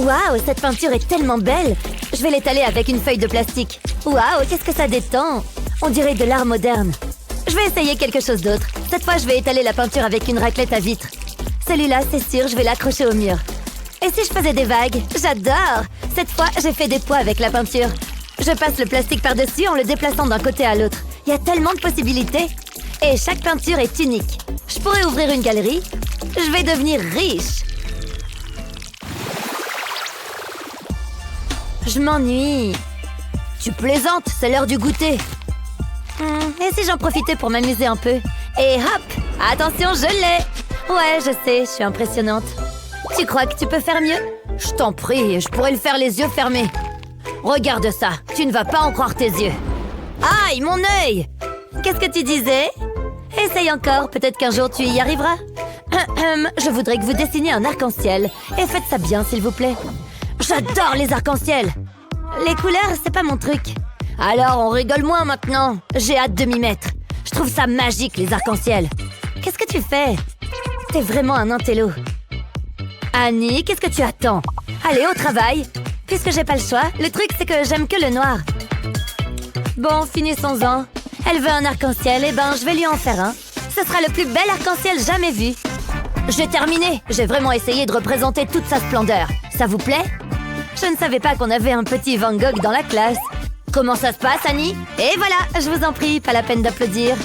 Waouh, cette peinture est tellement belle! Je vais l'étaler avec une feuille de plastique. Waouh, qu'est-ce que ça détend! On dirait de l'art moderne. Je vais essayer quelque chose d'autre. Cette fois, je vais étaler la peinture avec une raclette à vitre. Celui-là, c'est sûr, je vais l'accrocher au mur. Et si je faisais des vagues? J'adore! Cette fois, j'ai fait des poids avec la peinture. Je passe le plastique par-dessus en le déplaçant d'un côté à l'autre. Il y a tellement de possibilités! Et chaque peinture est unique. Je pourrais ouvrir une galerie. Je vais devenir riche. Je m'ennuie. Tu plaisantes, c'est l'heure du goûter. Et si j'en profitais pour m'amuser un peu? Et hop! Attention, je l'ai! Ouais, je sais, je suis impressionnante. Tu crois que tu peux faire mieux? Je t'en prie, je pourrais le faire les yeux fermés. Regarde ça, tu ne vas pas en croire tes yeux. Aïe, mon œil! Qu'est-ce que tu disais? Essaye encore, peut-être qu'un jour tu y arriveras. Je voudrais que vous dessiniez un arc-en-ciel. Et faites ça bien, s'il vous plaît. J'adore les arcs-en-ciel! Les couleurs, c'est pas mon truc. Alors, on rigole moins maintenant. J'ai hâte de m'y mettre. Je trouve ça magique, les arcs-en-ciel. Qu'est-ce que tu fais? T'es vraiment un intello. Annie, qu'est-ce que tu attends? Allez, au travail. Puisque j'ai pas le choix, le truc, c'est que j'aime que le noir. Bon, finissons-en. Elle veut un arc-en-ciel, et ben, je vais lui en faire un. Ce sera le plus bel arc-en-ciel jamais vu. J'ai terminé. J'ai vraiment essayé de représenter toute sa splendeur. Ça vous plaît? Je ne savais pas qu'on avait un petit Van Gogh dans la classe. Comment ça se passe, Annie? Et voilà, je vous en prie, pas la peine d'applaudir.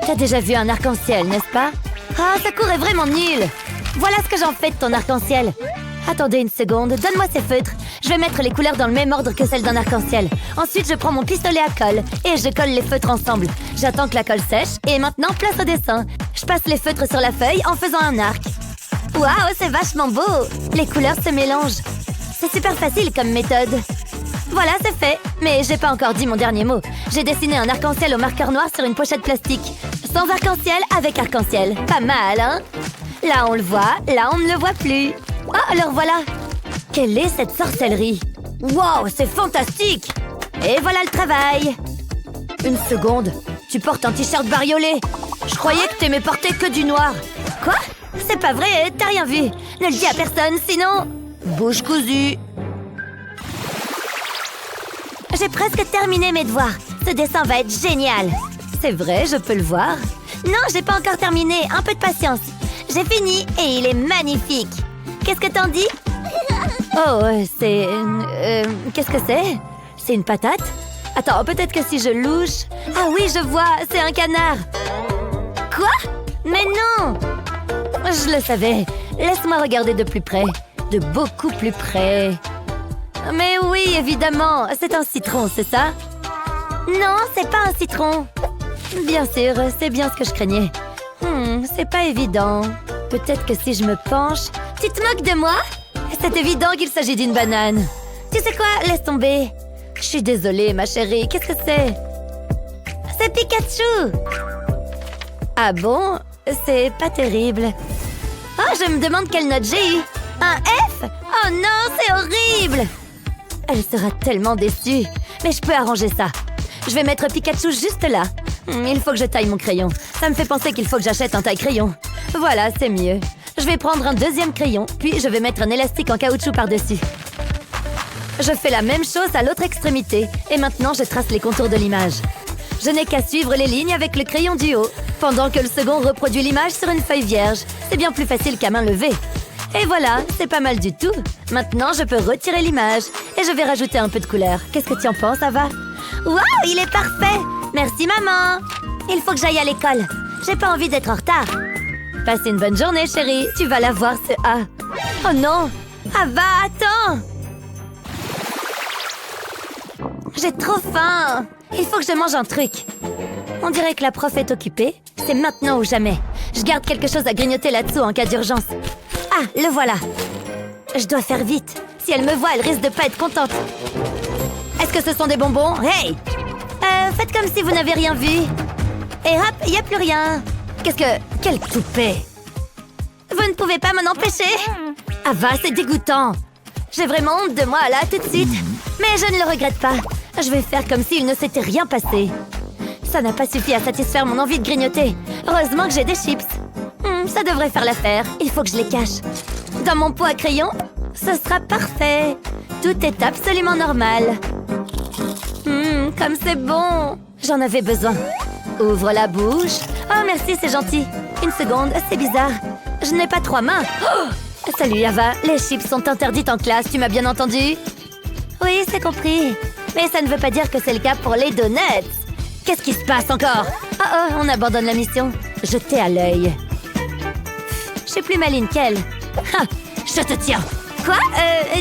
T'as déjà vu un arc-en-ciel, n'est-ce pas? Ah, ça court est vraiment nul. Voilà ce que j'en fais de ton arc-en-ciel. Attendez une seconde, donne-moi ces feutres. Je vais mettre les couleurs dans le même ordre que celles d'un arc-en-ciel. Ensuite, je prends mon pistolet à colle et je colle les feutres ensemble. J'attends que la colle sèche et maintenant, place au dessin. Je passe les feutres sur la feuille en faisant un arc. Waouh, c'est vachement beau! Les couleurs se mélangent. C'est super facile comme méthode. Voilà, c'est fait. Mais j'ai pas encore dit mon dernier mot. J'ai dessiné un arc-en-ciel au marqueur noir sur une pochette plastique. Sans arc-en-ciel, avec arc-en-ciel. Pas mal, hein? Là, on le voit. Là, on ne le voit plus. Oh, alors voilà. Quelle est cette sorcellerie? Wow, c'est fantastique! Et voilà le travail. Une seconde. Tu portes un t-shirt bariolé. Je croyais que t'aimais porter que du noir. Quoi? C'est pas vrai, t'as rien vu. Ne le dis à personne, sinon... Bouche cousue. J'ai presque terminé mes devoirs. Ce dessin va être génial. C'est vrai, je peux le voir. Non, j'ai pas encore terminé. Un peu de patience. J'ai fini et il est magnifique. Qu'est-ce que t'en dis? Oh, c'est... qu'est-ce que c'est? C'est une patate? Attends, peut-être que si je louche... Ah oui, je vois, c'est un canard. Quoi? Mais non! Je le savais. Laisse-moi regarder de plus près. De beaucoup plus près. Mais oui, évidemment. C'est un citron, c'est ça? Non, c'est pas un citron. Bien sûr, c'est bien ce que je craignais. C'est pas évident. Peut-être que si je me penche... Tu te moques de moi? C'est évident qu'il s'agit d'une banane. Tu sais quoi? Laisse tomber. Je suis désolée, ma chérie. Qu'est-ce que c'est? C'est Pikachu! Ah bon? C'est pas terrible. Oh, je me demande quelle note j'ai eu. Un F? Oh non, c'est horrible! Elle sera tellement déçue. Mais je peux arranger ça. Je vais mettre Pikachu juste là. Il faut que je taille mon crayon. Ça me fait penser qu'il faut que j'achète un taille-crayon. Voilà, c'est mieux. Je vais prendre un deuxième crayon, puis je vais mettre un élastique en caoutchouc par-dessus. Je fais la même chose à l'autre extrémité. Et maintenant, je trace les contours de l'image. Je n'ai qu'à suivre les lignes avec le crayon du haut, pendant que le second reproduit l'image sur une feuille vierge. C'est bien plus facile qu'à main levée. Et voilà, c'est pas mal du tout. Maintenant, je peux retirer l'image. Et je vais rajouter un peu de couleur. Qu'est-ce que tu en penses, Ava? Waouh, il est parfait! Merci, maman! Il faut que j'aille à l'école. J'ai pas envie d'être en retard. Passe une bonne journée, chérie. Tu vas la voir, ce A. Oh non! Ava, attends! J'ai trop faim! Il faut que je mange un truc. On dirait que la prof est occupée. C'est maintenant ou jamais. Je garde quelque chose à grignoter là-dessous en cas d'urgence. Ah, le voilà. Je dois faire vite. Si elle me voit, elle risque de pas être contente. Est-ce que ce sont des bonbons? Hey! Faites comme si vous n'avez rien vu. Et hop, il n'y a plus rien. Qu'est-ce que... Quel toupet! Vous ne pouvez pas m'en empêcher? Ah va, c'est dégoûtant. J'ai vraiment honte de moi, là, tout de suite. Mais je ne le regrette pas. Je vais faire comme s'il ne s'était rien passé. Ça n'a pas suffi à satisfaire mon envie de grignoter. Heureusement que j'ai des chips. Ça devrait faire l'affaire. Il faut que je les cache. Dans mon pot à crayon? Ce sera parfait. Tout est absolument normal. Comme c'est bon. J'en avais besoin. Ouvre la bouche. Oh, merci, c'est gentil. Une seconde, c'est bizarre. Je n'ai pas 3 mains. Oh, salut, Ava. Les chips sont interdites en classe, tu m'as bien entendu? Oui, c'est compris. Mais ça ne veut pas dire que c'est le cas pour les donuts. Qu'est-ce qui se passe encore? Oh, on abandonne la mission. Jetez à l'œil. Je suis plus maligne qu'elle. Ha! Je te tiens. Quoi?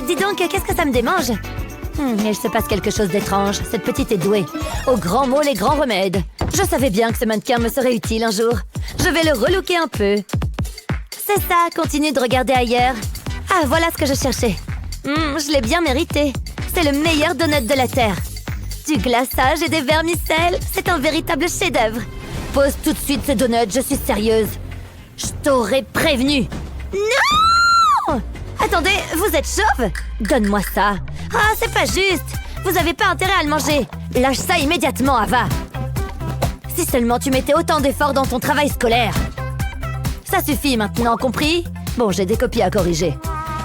Dis donc, qu'est-ce que ça me démange? Il se passe quelque chose d'étrange. Cette petite est douée. Aux grands mots, les grands remèdes. Je savais bien que ce mannequin me serait utile un jour. Je vais le relooker un peu. C'est ça, continue de regarder ailleurs. Ah, voilà ce que je cherchais. Je l'ai bien mérité. C'est le meilleur donut de la Terre. Du glaçage et des vermicelles. C'est un véritable chef-d'œuvre. Pose tout de suite ces donuts, je suis sérieuse. Je t'aurais prévenu. Non! Attendez, vous êtes chauve? Donne-moi ça. Ah, c'est pas juste. Vous avez pas intérêt à le manger. Lâche ça immédiatement, Ava. Si seulement tu mettais autant d'efforts dans ton travail scolaire. Ça suffit maintenant, compris? Bon, j'ai des copies à corriger.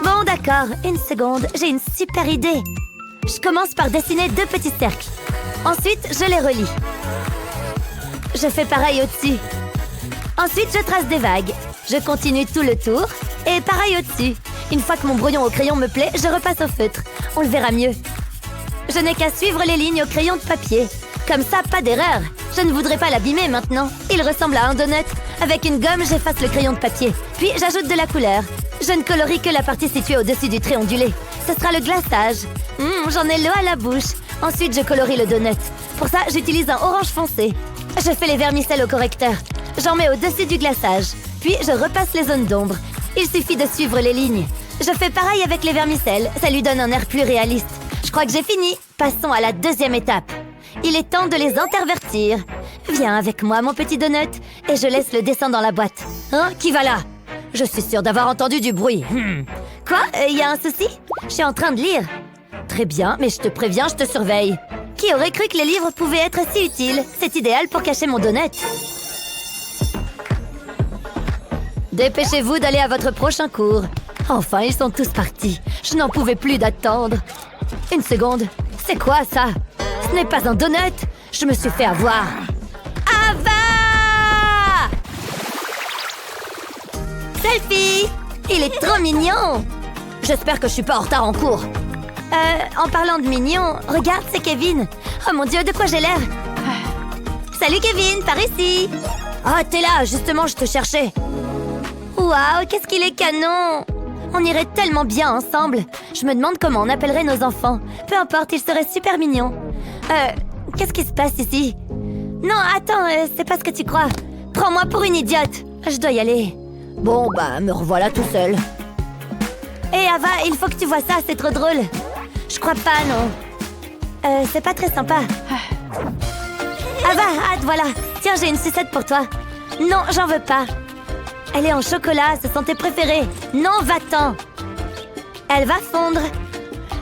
Bon, d'accord. Une seconde, j'ai une super idée. Je commence par dessiner 2 petits cercles. Ensuite, je les relie. Je fais pareil au-dessus. Ensuite, je trace des vagues. Je continue tout le tour. Et pareil au-dessus. Une fois que mon brouillon au crayon me plaît, je repasse au feutre. On le verra mieux. Je n'ai qu'à suivre les lignes au crayon de papier. Comme ça, pas d'erreur. Je ne voudrais pas l'abîmer maintenant. Il ressemble à un donut. Avec une gomme, j'efface le crayon de papier. Puis, j'ajoute de la couleur. Je ne colorie que la partie située au-dessus du trait ondulé. Ce sera le glaçage. J'en ai l'eau à la bouche. Ensuite, je colorie le donut. Pour ça, j'utilise un orange foncé. Je fais les vermicelles au correcteur. J'en mets au-dessus du glaçage. Puis, je repasse les zones d'ombre. Il suffit de suivre les lignes. Je fais pareil avec les vermicelles. Ça lui donne un air plus réaliste. Je crois que j'ai fini. Passons à la 2e étape. Il est temps de les intervertir. Viens avec moi, mon petit donut. Et je laisse le dessin dans la boîte. Hein? Qui va là? Je suis sûre d'avoir entendu du bruit. Quoi? Y a un souci? Je suis en train de lire. Très bien, mais je te préviens, je te surveille. Qui aurait cru que les livres pouvaient être si utiles? C'est idéal pour cacher mon donut. Dépêchez-vous d'aller à votre prochain cours. Enfin, ils sont tous partis. Je n'en pouvais plus d'attendre. Une seconde. C'est quoi ça? Ce n'est pas un donut. Je me suis fait avoir. Ava! Selfie! Il est trop mignon! J'espère que je suis pas en retard en cours. En parlant de mignon, regarde, c'est Kevin. Oh mon Dieu, de quoi j'ai l'air? Salut Kevin, par ici. Ah, t'es là, justement, je te cherchais. Waouh, qu'est-ce qu'il est canon! On irait tellement bien ensemble. Je me demande comment on appellerait nos enfants. Peu importe, ils seraient super mignons. Qu'est-ce qui se passe ici? Non, attends, c'est pas ce que tu crois. Prends-moi pour une idiote. Je dois y aller. Bon, bah, me revoilà tout seul. Hé, Ava, il faut que tu vois ça, c'est trop drôle. Je crois pas, non. C'est pas très sympa. Ava, hâte, voilà. Tiens, j'ai une sucette pour toi. Non, j'en veux pas. Elle est en chocolat, ce sont tes préférés. Non, va-t'en. Elle va fondre.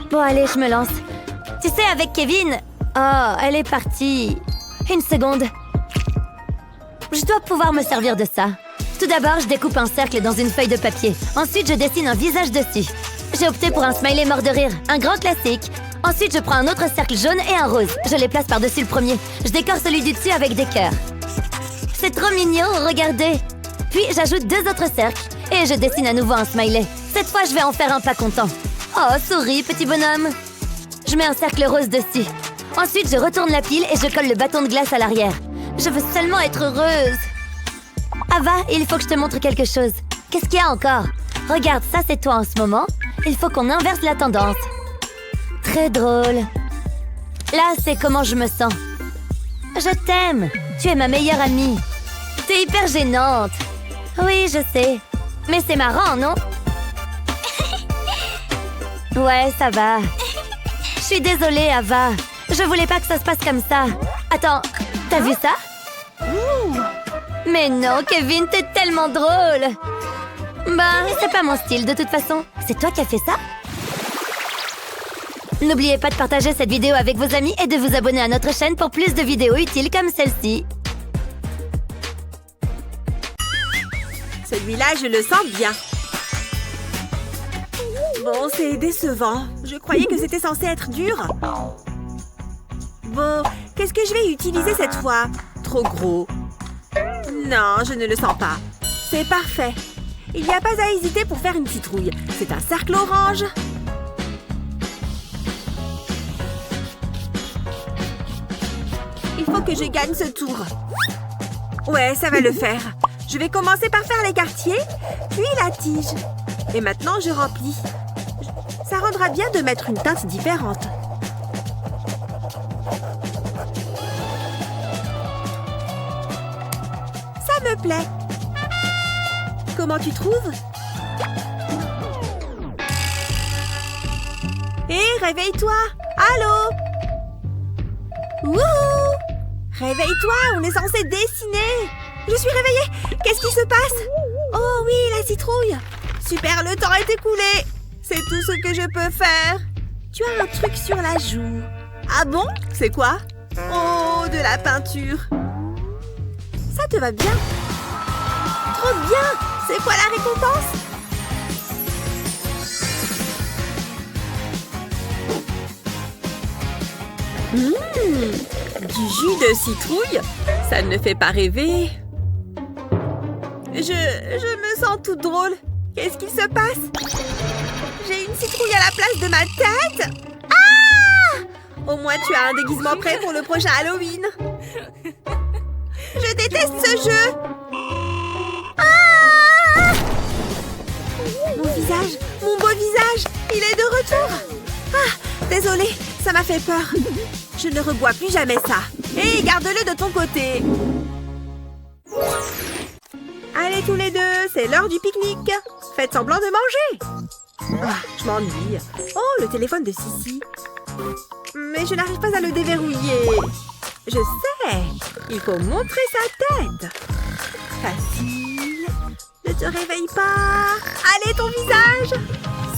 Bon, allez, je me lance. Tu sais, avec Kevin... Oh, elle est partie. Une seconde. Je dois pouvoir me servir de ça. Tout d'abord, je découpe un cercle dans une feuille de papier. Ensuite, je dessine un visage dessus. J'ai opté pour un smiley mort de rire, un grand classique. Ensuite, je prends un autre cercle jaune et un rose. Je les place par-dessus le premier. Je décore celui du dessus avec des cœurs. C'est trop mignon, regardez. Puis, j'ajoute 2 autres cercles. Et je dessine à nouveau un smiley. Cette fois, je vais en faire un pas content. Oh, souris, petit bonhomme. Je mets un cercle rose dessus. Ensuite, je retourne la pile et je colle le bâton de glace à l'arrière. Je veux seulement être heureuse. Ava, il faut que je te montre quelque chose. Qu'est-ce qu'il y a encore? Regarde, ça c'est toi en ce moment. Il faut qu'on inverse la tendance. Très drôle. Là, c'est comment je me sens. Je t'aime. Tu es ma meilleure amie. T'es hyper gênante. Oui, je sais. Mais c'est marrant, non? Ouais, ça va. Je suis désolée, Ava. Je voulais pas que ça se passe comme ça. Attends, t'as vu ça? Mais non, Kevin, t'es tellement drôle. Bah, c'est pas mon style de toute façon. C'est toi qui as fait ça? N'oubliez pas de partager cette vidéo avec vos amis et de vous abonner à notre chaîne pour plus de vidéos utiles comme celle-ci. Celui-là, je le sens bien. Bon, Bon, c'est décevant. Je croyais que c'était censé être dur. Bon, qu'est-ce que je vais utiliser cette fois? Trop gros. Non, je ne le sens pas. C'est parfait. Il n'y a pas à hésiter pour faire une citrouille. C'est un cercle orange. Il faut que je gagne ce tour. Ouais, ça va le faire. Je vais commencer par faire les quartiers, puis la tige. Et maintenant, je remplis. Ça rendra bien de mettre une teinte différente. Ça me plaît. Comment tu trouves? Hé, réveille-toi! Allô? Wouhou! Réveille-toi, on est censé dessiner! Je suis réveillée! Qu'est-ce qui se passe? Oh oui, la citrouille! Super, le temps est écoulé! C'est tout ce que je peux faire! Tu as un truc sur la joue. Ah bon? C'est quoi? Oh, de la peinture! Ça te va bien? Trop bien! C'est quoi la récompense? Du jus de citrouille? Ça ne fait pas rêver. Je me sens toute drôle. Qu'est-ce qu'il se passe? J'ai une citrouille à la place de ma tête? Ah! Au moins, tu as un déguisement prêt pour le prochain Halloween. Je déteste ce jeu. Ah! Mon visage, mon beau visage, il est de retour. Ah, désolée, ça m'a fait peur. Je ne rebois plus jamais ça. Hé, garde-le de ton côté. Allez tous les deux, c'est l'heure du pique-nique. Faites semblant de manger. Ah, je m'ennuie. Oh, le téléphone de Sissi. Mais je n'arrive pas à le déverrouiller. Je sais, il faut montrer sa tête. Facile. Ne te réveille pas. Allez, ton visage.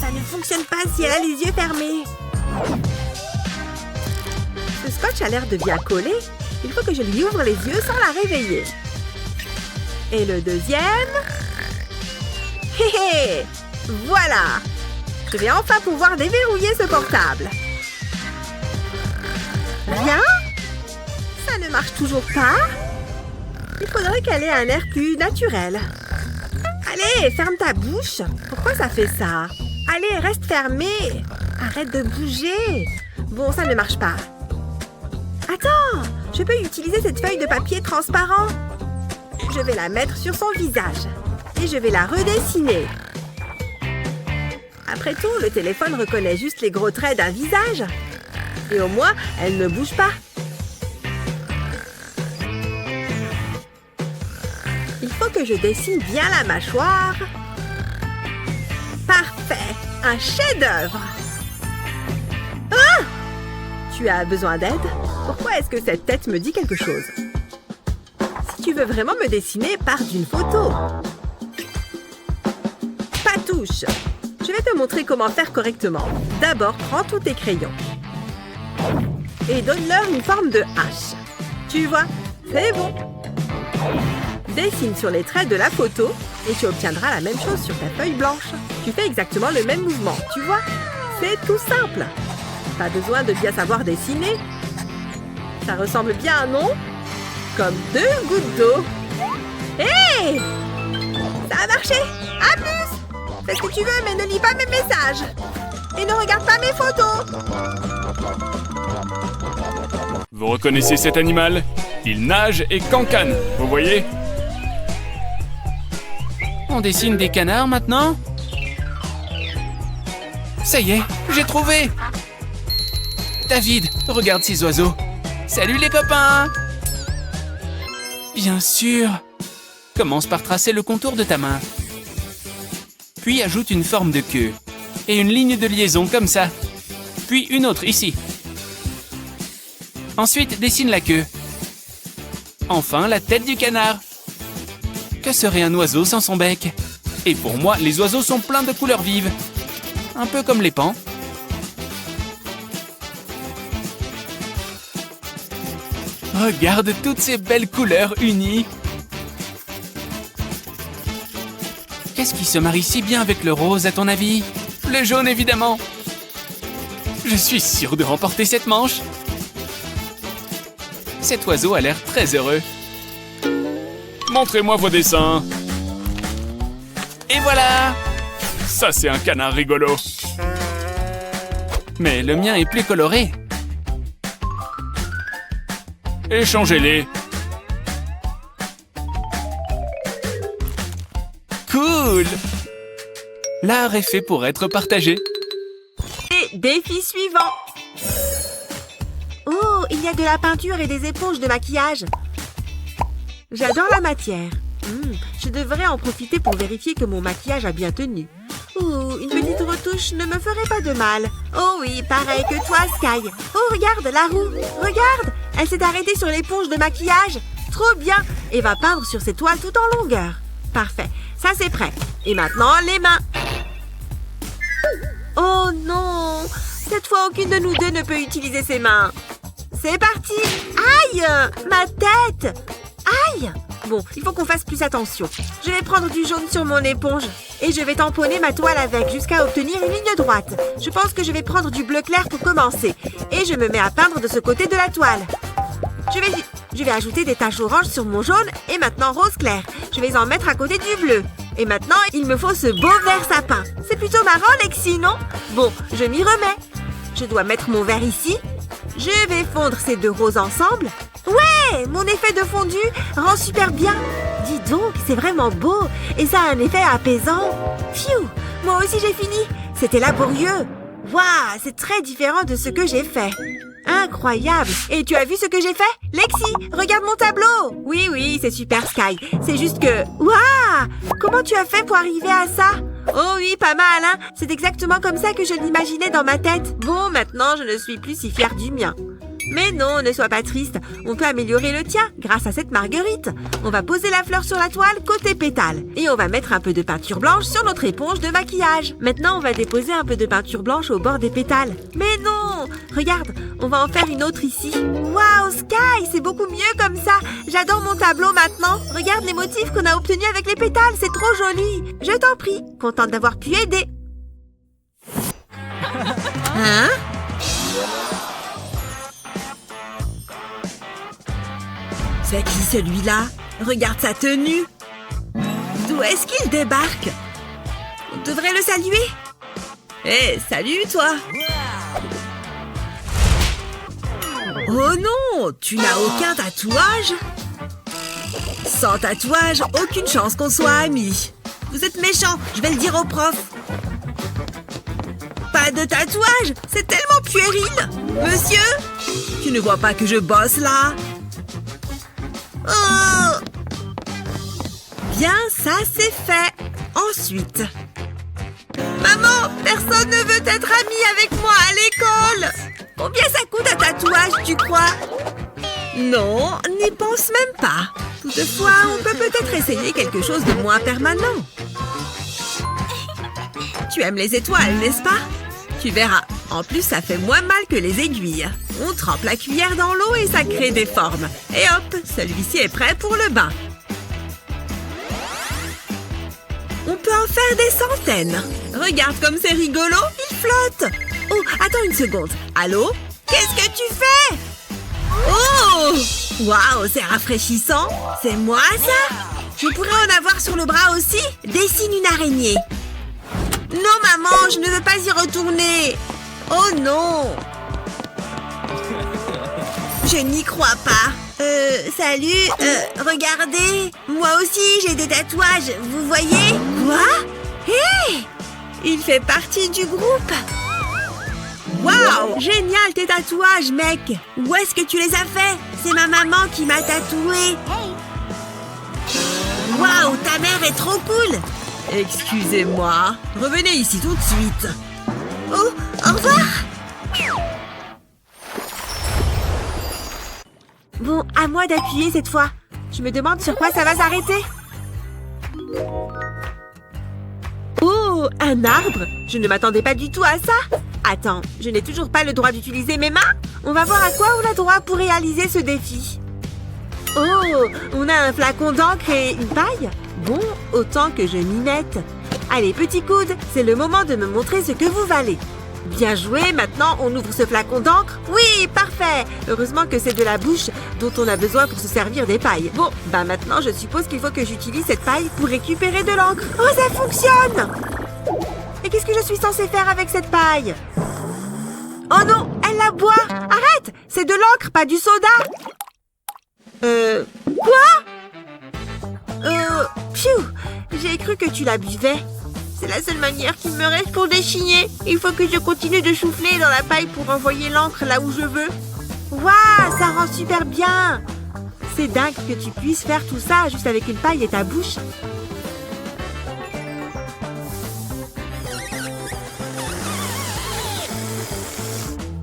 Ça ne fonctionne pas si elle a les yeux fermés. Ce scotch a l'air de bien coller. Il faut que je lui ouvre les yeux sans la réveiller. Et le deuxième... Hé hé! Voilà! Je vais enfin pouvoir déverrouiller ce portable. Rien? Ça ne marche toujours pas? Il faudrait qu'elle ait un air plus naturel. Allez, ferme ta bouche. Pourquoi ça fait ça? Allez, reste fermé. Arrête de bouger. Bon, ça ne marche pas. Attends, je peux utiliser cette feuille de papier transparent. Je vais la mettre sur son visage. Et je vais la redessiner. Après tout, le téléphone reconnaît juste les gros traits d'un visage. Et au moins, elle ne bouge pas. Il faut que je dessine bien la mâchoire. Parfait! Un chef-d'œuvre! Ah! Tu as besoin d'aide? Pourquoi est-ce que cette tête me dit quelque chose? Si tu veux vraiment me dessiner, pars d'une photo. Pas touche! Je vais te montrer comment faire correctement. D'abord, prends tous tes crayons. Et donne-leur une forme de H. Tu vois? C'est bon! Dessine sur les traits de la photo et tu obtiendras la même chose sur ta feuille blanche. Tu fais exactement le même mouvement, tu vois? C'est tout simple. Pas besoin de bien savoir dessiner. Ça ressemble bien à un nom? Comme 2 gouttes d'eau. Hé! Ça a marché! À plus! Fais ce que tu veux, mais ne lis pas mes messages. Et ne regarde pas mes photos. Vous reconnaissez cet animal? Il nage et cancane, vous voyez? On dessine des canards maintenant? Ça y est, j'ai trouvé! David, regarde ces oiseaux. Salut les copains! Bien sûr! Commence par tracer le contour de ta main. Puis ajoute une forme de queue. Et une ligne de liaison comme ça. Puis une autre ici. Ensuite, dessine la queue. Enfin, la tête du canard. Que serait un oiseau sans son bec? Et pour moi, les oiseaux sont pleins de couleurs vives. Un peu comme les pans. Regarde toutes ces belles couleurs unies. Qu'est-ce qui se marie si bien avec le rose, à ton avis? Le jaune, évidemment. Je suis sûr de remporter cette manche. Cet oiseau a l'air très heureux. Montrez-moi vos dessins. Et voilà! Ça, c'est un canard rigolo. Mais le mien est plus coloré. Échangez-les. Cool! L'art est fait pour être partagé. Et défi suivant. Oh, il y a de la peinture et des éponges de maquillage. J'adore la matière. Je devrais en profiter pour vérifier que mon maquillage a bien tenu. Ouh, une petite retouche ne me ferait pas de mal. Oh oui, pareil que toi, Sky. Oh, regarde, la roue. Regarde, elle s'est arrêtée sur l'éponge de maquillage. Trop bien. Et va peindre sur ses toiles tout en longueur. Parfait, ça c'est prêt. Et maintenant, les mains. Oh non! Cette fois, aucune de nous deux ne peut utiliser ses mains. C'est parti! Aïe! Ma tête! Aïe! Bon, il faut qu'on fasse plus attention. Je vais prendre du jaune sur mon éponge et je vais tamponner ma toile avec jusqu'à obtenir une ligne droite. Je pense que je vais prendre du bleu clair pour commencer. Et je me mets à peindre de ce côté de la toile. Je vais ajouter des taches oranges sur mon jaune et maintenant rose clair. Je vais en mettre à côté du bleu. Et maintenant, il me faut ce beau vert sapin. C'est plutôt marrant, Lexi, non? Bon, je m'y remets. Je dois mettre mon vert ici. Je vais fondre ces deux roses ensemble. Ouais, mon effet de fondu rend super bien. Dis donc, c'est vraiment beau. Et ça a un effet apaisant. Pfiou, moi aussi j'ai fini. C'était laborieux. Waouh, c'est très différent de ce que j'ai fait. Incroyable. Et tu as vu ce que j'ai fait? Lexi, regarde mon tableau. Oui, c'est super, Sky. C'est juste que... Waouh! Comment tu as fait pour arriver à ça? Oh oui, pas mal, hein? C'est exactement comme ça que je l'imaginais dans ma tête. Bon, maintenant, je ne suis plus si fière du mien. Mais non, ne sois pas triste. On peut améliorer le tien grâce à cette marguerite. On va poser la fleur sur la toile côté pétale. Et on va mettre un peu de peinture blanche sur notre éponge de maquillage. Maintenant, on va déposer un peu de peinture blanche au bord des pétales. Mais non! Regarde, on va en faire une autre ici. Waouh, Sky, c'est beaucoup mieux comme ça. J'adore mon tableau maintenant. Regarde les motifs qu'on a obtenus avec les pétales. C'est trop joli. Je t'en prie. Contente d'avoir pu aider. Hein? C'est qui celui-là? Regarde sa tenue. D'où est-ce qu'il débarque? On devrait le saluer. Hé, salut toi. Oh non, tu n'as aucun tatouage? Sans tatouage, aucune chance qu'on soit amis. Vous êtes méchants, je vais le dire au prof. Pas de tatouage? C'est tellement puéril. Monsieur, tu ne vois pas que je bosse là? Oh! Bien, ça c'est fait. Ensuite... Maman, personne ne veut être ami avec moi à l'école. Combien ça coûte un tatouage, tu crois? Non, n'y pense même pas. Toutefois, on peut peut-être essayer quelque chose de moins permanent. Tu aimes les étoiles, n'est-ce pas? Tu verras. En plus, ça fait moins mal que les aiguilles. On trempe la cuillère dans l'eau et ça crée des formes. Et hop, celui-ci est prêt pour le bain. On peut en faire des centaines. Regarde comme c'est rigolo, il flotte. Oh, attends une seconde. Allô? Qu'est-ce que tu fais? Oh! Waouh, c'est rafraîchissant. C'est moi, ça? Je pourrais en avoir sur le bras aussi? Dessine une araignée. Non, maman, je ne veux pas y retourner. Oh non! Je n'y crois pas. Salut, regardez. Moi aussi, j'ai des tatouages, vous voyez? Quoi? Hé! Il fait partie du groupe. Waouh! Génial tes tatouages, mec. Où est-ce que tu les as faits? C'est ma maman qui m'a tatoué. Waouh, ta mère est trop cool. Excusez-moi. Revenez ici tout de suite. Oh, au revoir. Bon, à moi d'appuyer cette fois. Je me demande sur quoi ça va s'arrêter. Oh, un arbre? Je ne m'attendais pas du tout à ça. Attends, je n'ai toujours pas le droit d'utiliser mes mains? On va voir à quoi on a droit pour réaliser ce défi. Oh, on a un flacon d'encre et une paille? Bon, autant que je m'y mette. Allez, petit coude, c'est le moment de me montrer ce que vous valez. Bien joué, maintenant on ouvre ce flacon d'encre. Oui, parfait. Heureusement que c'est de la bouche dont on a besoin pour se servir des pailles. Bon, bah maintenant je suppose qu'il faut que j'utilise cette paille pour récupérer de l'encre. Oh, ça fonctionne! Et qu'est-ce que je suis censée faire avec cette paille? Oh non, elle la boit! Arrête! C'est de l'encre, pas du soda! Quoi? Pfiou! J'ai cru que tu la buvais. C'est la seule manière qu'il me reste pour dessiner. Il faut que je continue de souffler dans la paille pour envoyer l'encre là où je veux. Waouh, ça rend super bien! C'est dingue que tu puisses faire tout ça juste avec une paille et ta bouche.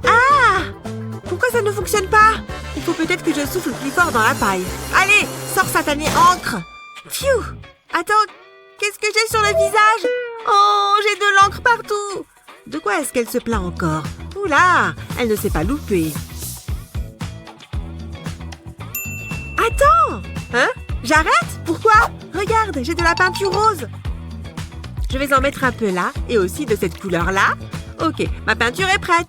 Ah! Pourquoi ça ne fonctionne pas? Il faut peut-être que je souffle plus fort dans la paille. Allez, sors satanée encre! Pfiou! Attends, qu'est-ce que j'ai sur le visage? Oh, j'ai de l'encre partout! De quoi est-ce qu'elle se plaint encore? Oula, elle ne s'est pas loupée. Attends! Hein? J'arrête? Pourquoi? Regarde, j'ai de la peinture rose. Je vais en mettre un peu là, et aussi de cette couleur-là. Ok, ma peinture est prête.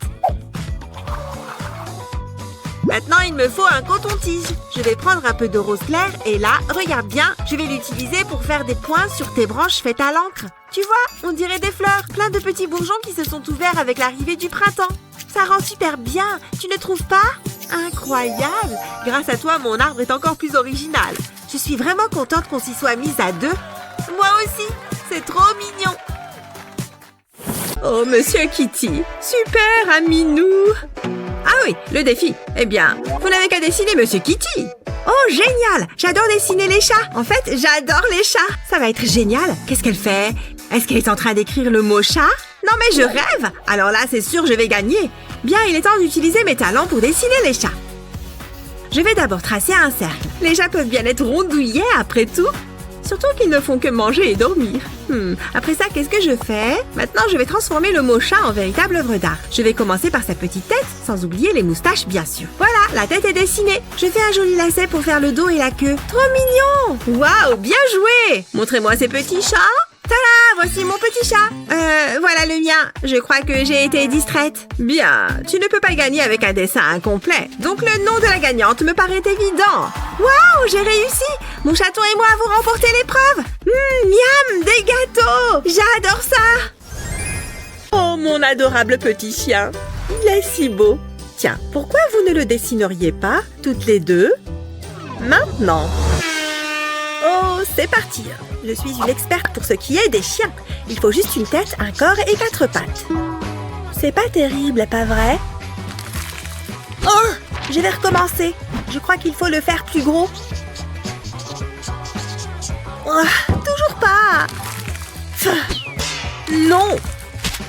Maintenant, il me faut un coton-tige. Je vais prendre un peu de rose clair et là, regarde bien, je vais l'utiliser pour faire des points sur tes branches faites à l'encre. Tu vois, on dirait des fleurs, plein de petits bourgeons qui se sont ouverts avec l'arrivée du printemps. Ça rend super bien, tu ne trouves pas? Incroyable! Grâce à toi, mon arbre est encore plus original. Je suis vraiment contente qu'on s'y soit mise à deux. Moi aussi, c'est trop mignon. Oh, Monsieur Kitty, super aminou! Ah oui, le défi. Eh bien, vous n'avez qu'à dessiner Monsieur Kitty. Oh, génial! J'adore dessiner les chats. En fait, j'adore les chats. Ça va être génial. Qu'est-ce qu'elle fait? Est-ce qu'elle est en train d'écrire le mot chat? Non, mais je rêve! Alors là, c'est sûr, je vais gagner. Bien, il est temps d'utiliser mes talents pour dessiner les chats. Je vais d'abord tracer un cercle. Les chats peuvent bien être rondouillés après tout. Surtout qu'ils ne font que manger et dormir. Après ça, qu'est-ce que je fais? Maintenant, je vais transformer le mot chat en véritable œuvre d'art. Je vais commencer par sa petite tête, sans oublier les moustaches, bien sûr. Voilà, la tête est dessinée. Je fais un joli lacet pour faire le dos et la queue. Trop mignon! Waouh, bien joué! Montrez-moi ces petits chats. Tada! Voici mon petit chat. Voilà le mien. Je crois que j'ai été distraite. Bien, tu ne peux pas gagner avec un dessin incomplet. Donc le nom de la gagnante me paraît évident. Waouh, j'ai réussi! Mon chaton et moi avons remporté l'épreuve. Miam, des gâteaux! J'adore ça! Oh, mon adorable petit chien. Il est si beau. Tiens, pourquoi vous ne le dessineriez pas, toutes les deux? Maintenant. Oh, c'est parti. Je suis une experte pour ce qui est des chiens. Il faut juste une tête, un corps et 4 pattes. C'est pas terrible, pas vrai? Oh, je vais recommencer. Je crois qu'il faut le faire plus gros. Oh, toujours pas. Non.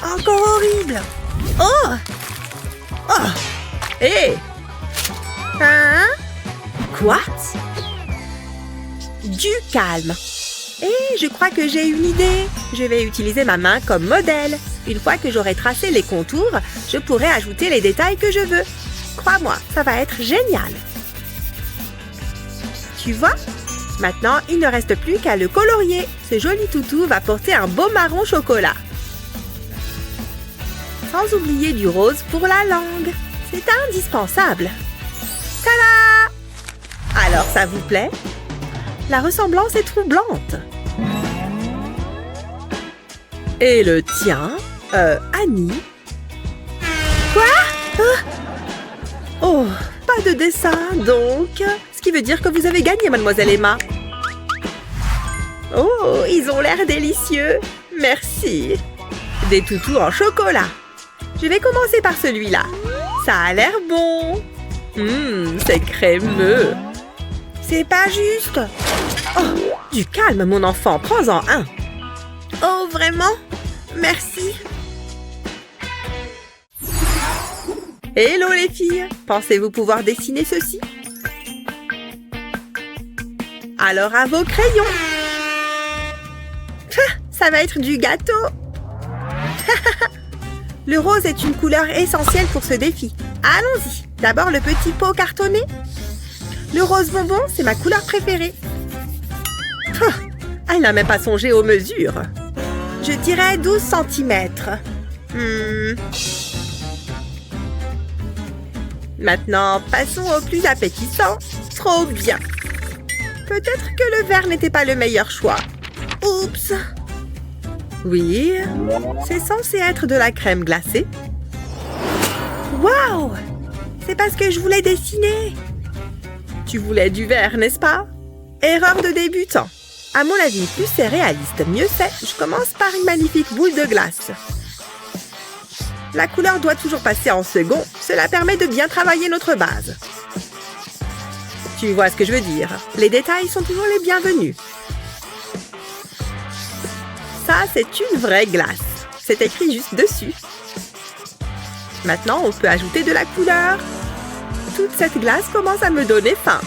Encore horrible. Oh. Oh. Hé. Hein? Quoi? Du calme. Et je crois que j'ai une idée. Je vais utiliser ma main comme modèle. Une fois que j'aurai tracé les contours, je pourrai ajouter les détails que je veux. Crois-moi, ça va être génial. Tu vois? Maintenant, il ne reste plus qu'à le colorier. Ce joli toutou va porter un beau marron chocolat. Sans oublier du rose pour la langue. C'est indispensable. Tada! Alors, ça vous plaît? La ressemblance est troublante. Et le tien, Annie? Quoi? Oh, pas de dessin, donc. Ce qui veut dire que vous avez gagné, mademoiselle Emma. Oh, ils ont l'air délicieux. Merci. Des toutous en chocolat. Je vais commencer par celui-là. Ça a l'air bon. C'est crémeux. C'est pas juste. Oh, du calme, mon enfant. Prends-en un. Oh, vraiment? Merci. Hello, les filles. Pensez-vous pouvoir dessiner ceci? Alors, à vos crayons. Ça va être du gâteau. Le rose est une couleur essentielle pour ce défi. Allons-y. D'abord, le petit pot cartonné. Le rose bonbon, c'est ma couleur préférée. Elle n'a même pas songé aux mesures. Je dirais 12 cm. Maintenant, passons au plus appétissant. Trop bien. Peut-être que le vert n'était pas le meilleur choix. Oups. Oui, c'est censé être de la crème glacée. Waouh! C'est parce que je voulais dessiner. Tu voulais du vert, n'est-ce pas? Erreur de débutant. À mon avis, plus c'est réaliste, mieux c'est. Je commence par une magnifique boule de glace. La couleur doit toujours passer en second. Cela permet de bien travailler notre base. Tu vois ce que je veux dire? Les détails sont toujours les bienvenus. Ça, c'est une vraie glace. C'est écrit juste dessus. Maintenant, on peut ajouter de la couleur. Toute cette glace commence à me donner faim.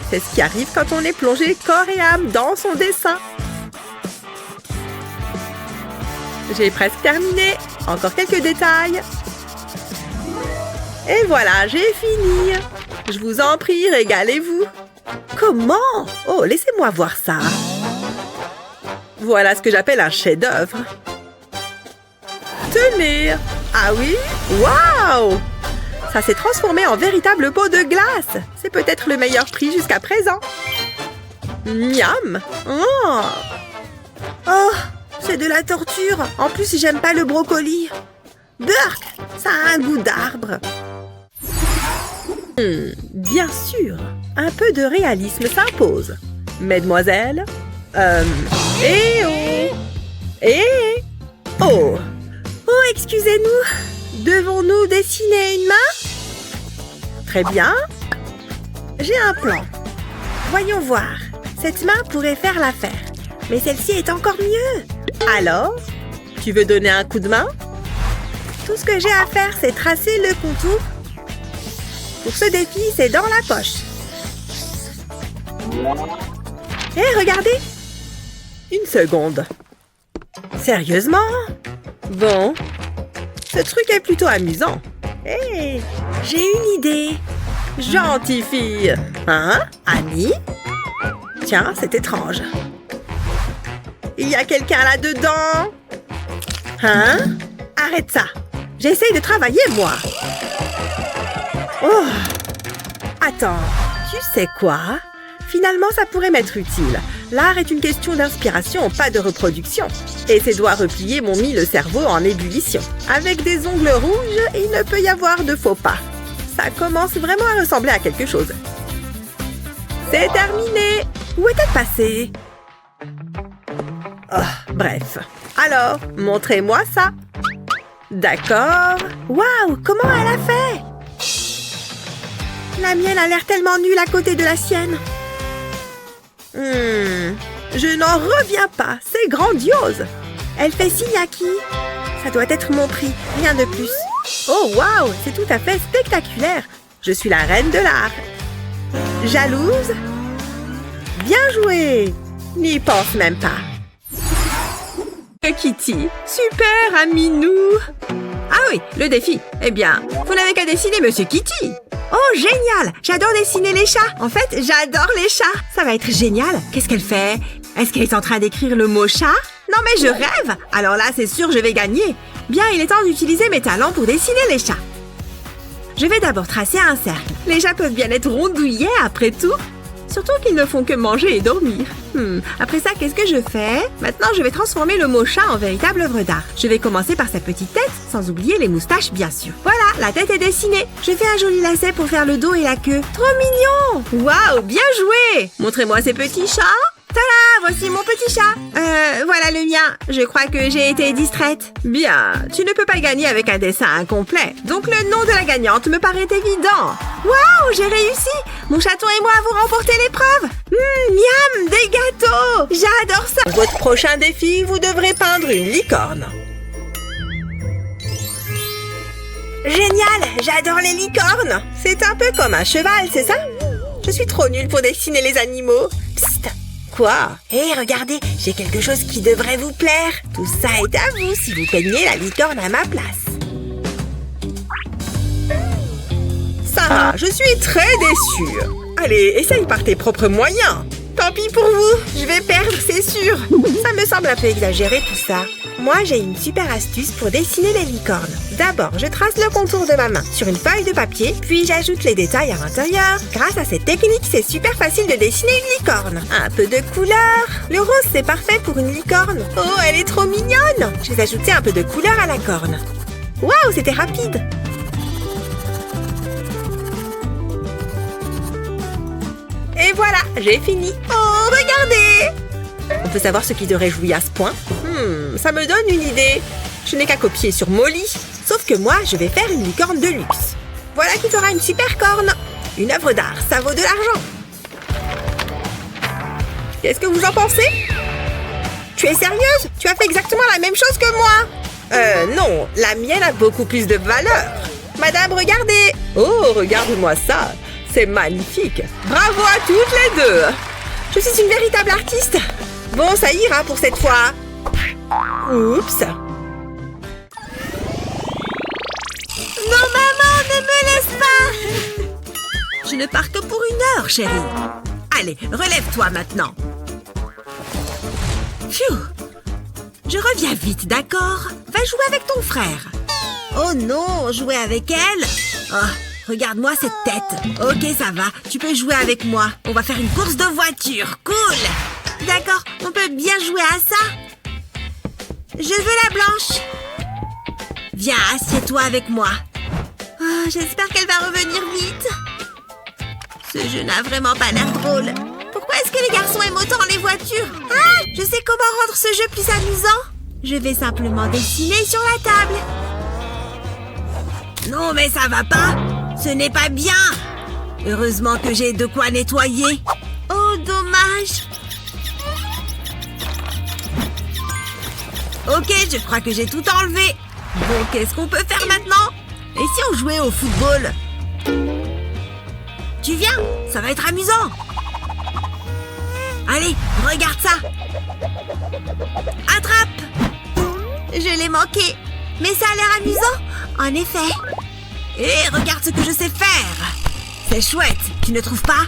C'est ce qui arrive quand on est plongé corps et âme dans son dessin. J'ai presque terminé. Encore quelques détails. Et voilà, j'ai fini. Je vous en prie, régalez-vous. Comment? Oh, laissez-moi voir ça. Voilà ce que j'appelle un chef-d'œuvre. Tenez! Ah oui? Waouh! Ça s'est transformé en véritable pot de glace. C'est peut-être le meilleur prix jusqu'à présent. Miam! Oh, c'est de la torture. En plus, j'aime pas le brocoli. Burk, ça a un goût d'arbre. Bien sûr, un peu de réalisme s'impose. Mesdemoiselles, Oh, excusez-nous. Devons-nous dessiner une main? Très bien. J'ai un plan. Voyons voir. Cette main pourrait faire l'affaire. Mais celle-ci est encore mieux. Alors, tu veux donner un coup de main? Tout ce que j'ai à faire, c'est tracer le contour. Pour ce défi, c'est dans la poche. Hé, regardez! Une seconde. Sérieusement? Bon. Ce truc est plutôt amusant. Hé, j'ai une idée. Gentille fille. Hein, Annie? Tiens, c'est étrange. Il y a quelqu'un là-dedans? Hein? Arrête ça. J'essaye de travailler, moi. Oh! Attends, tu sais quoi? Finalement, ça pourrait m'être utile. L'art est une question d'inspiration, pas de reproduction. Et ces doigts repliés m'ont mis le cerveau en ébullition. Avec des ongles rouges, il ne peut y avoir de faux pas. Ça commence vraiment à ressembler à quelque chose. C'est terminé! Où est-elle passée? Oh, bref. Alors, montrez-moi ça. D'accord. Waouh, comment elle a fait? La mienne a l'air tellement nulle à côté de la sienne. Je n'en reviens pas. C'est grandiose. Elle fait signe à qui? Ça doit être mon prix, rien de plus. Oh, waouh, c'est tout à fait spectaculaire. Je suis la reine de l'art. Jalouse? Bien joué. N'y pense même pas. Kitty, super Aminou. Ah oui, le défi. Eh bien, vous n'avez qu'à dessiner Monsieur Kitty. Oh, génial! J'adore dessiner les chats. En fait, j'adore les chats. Ça va être génial. Qu'est-ce qu'elle fait? Est-ce qu'elle est en train d'écrire le mot chat? Non, mais je rêve. Alors là, c'est sûr, je vais gagner. Bien, il est temps d'utiliser mes talents pour dessiner les chats. Je vais d'abord tracer un cercle. Les chats peuvent bien être rondouillés après tout. Surtout qu'ils ne font que manger et dormir. Après ça, qu'est-ce que je fais? Maintenant, je vais transformer le mot chat en véritable œuvre d'art. Je vais commencer par sa petite tête, sans oublier les moustaches, bien sûr. Voilà, la tête est dessinée. Je fais un joli lacet pour faire le dos et la queue. Trop mignon! Waouh, bien joué! Montrez-moi ces petits chats. Tada! Voici mon petit chat. Voilà le mien. Je crois que j'ai été distraite. Bien, tu ne peux pas gagner avec un dessin incomplet. Donc le nom de la gagnante me paraît évident. Waouh, j'ai réussi! Mon chaton et moi avons remporté l'épreuve. Miam, des gâteaux! J'adore ça! Pour votre prochain défi, vous devrez peindre une licorne. Génial! J'adore les licornes! C'est un peu comme un cheval, c'est ça? Je suis trop nulle pour dessiner les animaux. Psst! Quoi? Hé, regardez, j'ai quelque chose qui devrait vous plaire. Tout ça est à vous si vous peignez la licorne à ma place. Ça, je suis très déçue. Allez, essaye par tes propres moyens. Tant pis pour vous, je vais perdre, c'est sûr. Ça me semble un peu exagéré tout ça. Moi, j'ai une super astuce pour dessiner les licornes. D'abord, je trace le contour de ma main sur une feuille de papier, puis j'ajoute les détails à l'intérieur. Grâce à cette technique, c'est super facile de dessiner une licorne. Un peu de couleur. Le rose, c'est parfait pour une licorne. Oh, elle est trop mignonne. Je vais ajouter un peu de couleur à la corne. Waouh, c'était rapide. Et voilà, j'ai fini. Oh, regardez! On peut savoir ce qui te réjouit à ce point? Ça me donne une idée. Je n'ai qu'à copier sur Molly. Sauf que moi, je vais faire une licorne de luxe. Voilà qui fera une super corne. Une œuvre d'art, ça vaut de l'argent. Qu'est-ce que vous en pensez? Tu es sérieuse? Tu as fait exactement la même chose que moi. Non, la mienne a beaucoup plus de valeur. Madame, regardez. Oh, regarde-moi ça. C'est magnifique. Bravo à toutes les deux. Je suis une véritable artiste. Bon, ça ira pour cette fois. Oups. Non, maman, ne me laisse pas. Je ne pars que pour 1 heure, chérie. Allez, relève-toi maintenant. Pfiou. Je reviens vite, d'accord? Va jouer avec ton frère. Oh non, jouer avec elle? Oh, regarde-moi cette tête. Ok, ça va. Tu peux jouer avec moi. On va faire une course de voiture. Cool. D'accord, on peut bien jouer à ça. Je veux la blanche. Viens, assieds-toi avec moi. Oh, j'espère qu'elle va revenir vite. Ce jeu n'a vraiment pas l'air drôle. Pourquoi est-ce que les garçons aiment autant les voitures? Ah, je sais comment rendre ce jeu plus amusant. Je vais simplement dessiner sur la table. Non, mais ça va pas. Ce n'est pas bien. Heureusement que j'ai de quoi nettoyer. Oh, dommage. Ok, je crois que j'ai tout enlevé. Bon, qu'est-ce qu'on peut faire maintenant? Et si on jouait au football? Tu viens? Ça va être amusant. Allez, regarde ça. Attrape. Je l'ai manqué. Mais ça a l'air amusant. En effet. Et regarde ce que je sais faire. C'est chouette, tu ne trouves pas?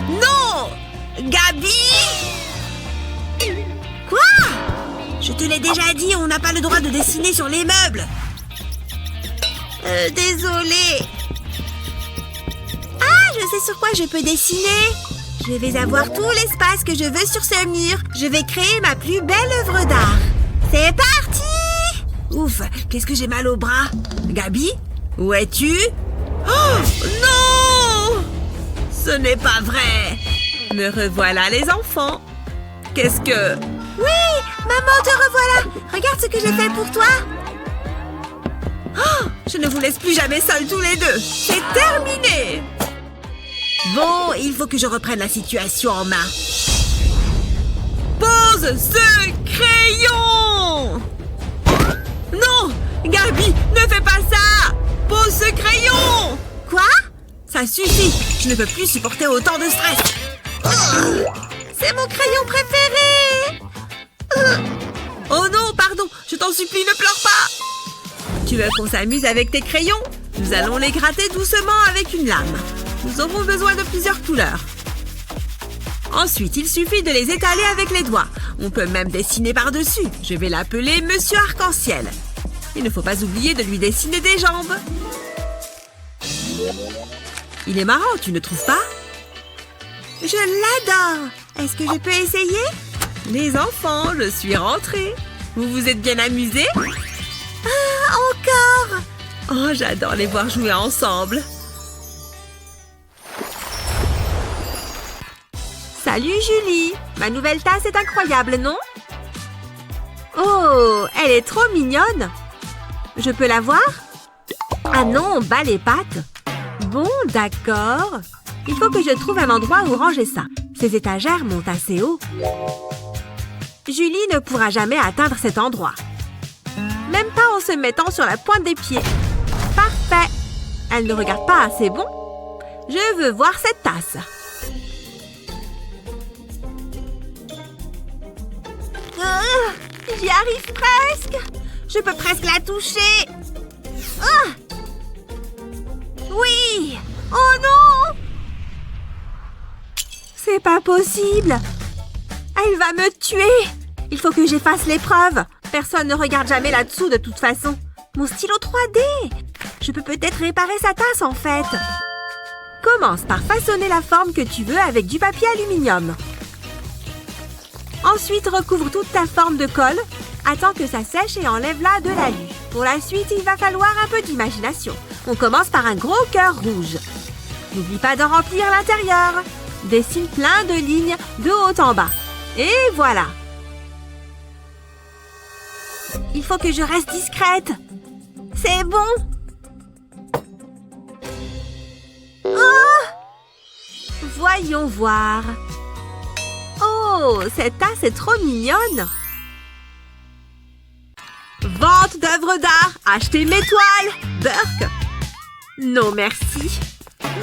Non! Gabi! Quoi? Je te l'ai déjà dit, on n'a pas le droit de dessiner sur les meubles. Désolée. Ah, je sais sur quoi je peux dessiner. Je vais avoir tout l'espace que je veux sur ce mur. Je vais créer ma plus belle œuvre d'art. C'est parti! Ouf, qu'est-ce que j'ai mal au bras? Gabi? Où es-tu? Oh, non! Ce n'est pas vrai. Me revoilà les enfants. Qu'est-ce que... Oui, maman, te revoilà. Regarde ce que j'ai fait pour toi. Oh, je ne vous laisse plus jamais seuls tous les deux. C'est terminé. Bon, il faut que je reprenne la situation en main. Pose ce crayon! Non! Gabi, ne fais pas ça! Pose ce crayon! Quoi? Ça suffit! Je ne peux plus supporter autant de stress! C'est mon crayon préféré! Oh non, pardon! Je t'en supplie, ne pleure pas! Tu veux qu'on s'amuse avec tes crayons? Nous allons les gratter doucement avec une lame. Nous aurons besoin de plusieurs couleurs. Ensuite, il suffit de les étaler avec les doigts. On peut même dessiner par-dessus. Je vais l'appeler Monsieur Arc-en-Ciel. Il ne faut pas oublier de lui dessiner des jambes. Il est marrant, tu ne trouves pas? Je l'adore! Est-ce que je peux essayer? Les enfants, je suis rentrée. Vous vous êtes bien amusés? Ah, encore! Oh, j'adore les voir jouer ensemble. Salut Julie! Ma nouvelle tasse est incroyable, non? Oh, elle est trop mignonne! Je peux la voir? Ah non, bas les pattes! Bon, d'accord. Il faut que je trouve un endroit où ranger ça. Ces étagères montent assez haut. Julie ne pourra jamais atteindre cet endroit. Même pas en se mettant sur la pointe des pieds. Parfait! Elle ne regarde pas assez bon. Je veux voir cette tasse. J'y arrive presque. Je peux presque la toucher. Ah! Oui! Oh non! C'est C'est pas possible! Elle va me tuer! Il faut que j'efface l'épreuve! Personne ne regarde jamais là-dessous de toute façon. Mon stylo 3D! Je peux peut-être réparer sa tasse en fait. Commence par façonner la forme que tu veux avec du papier aluminium. Ensuite, recouvre toute ta forme de colle. Attends que ça sèche et enlève-la de l'alu. Pour la suite, il va falloir un peu d'imagination. On commence par un gros cœur rouge. N'oublie pas de remplir l'intérieur. Dessine plein de lignes de haut en bas. Et voilà. Il faut que je reste discrète. C'est bon. Oh! Voyons voir. Oh, cette tasse est trop mignonne. Vente d'œuvres d'art. Achetez mes toiles. Burke. Non, merci.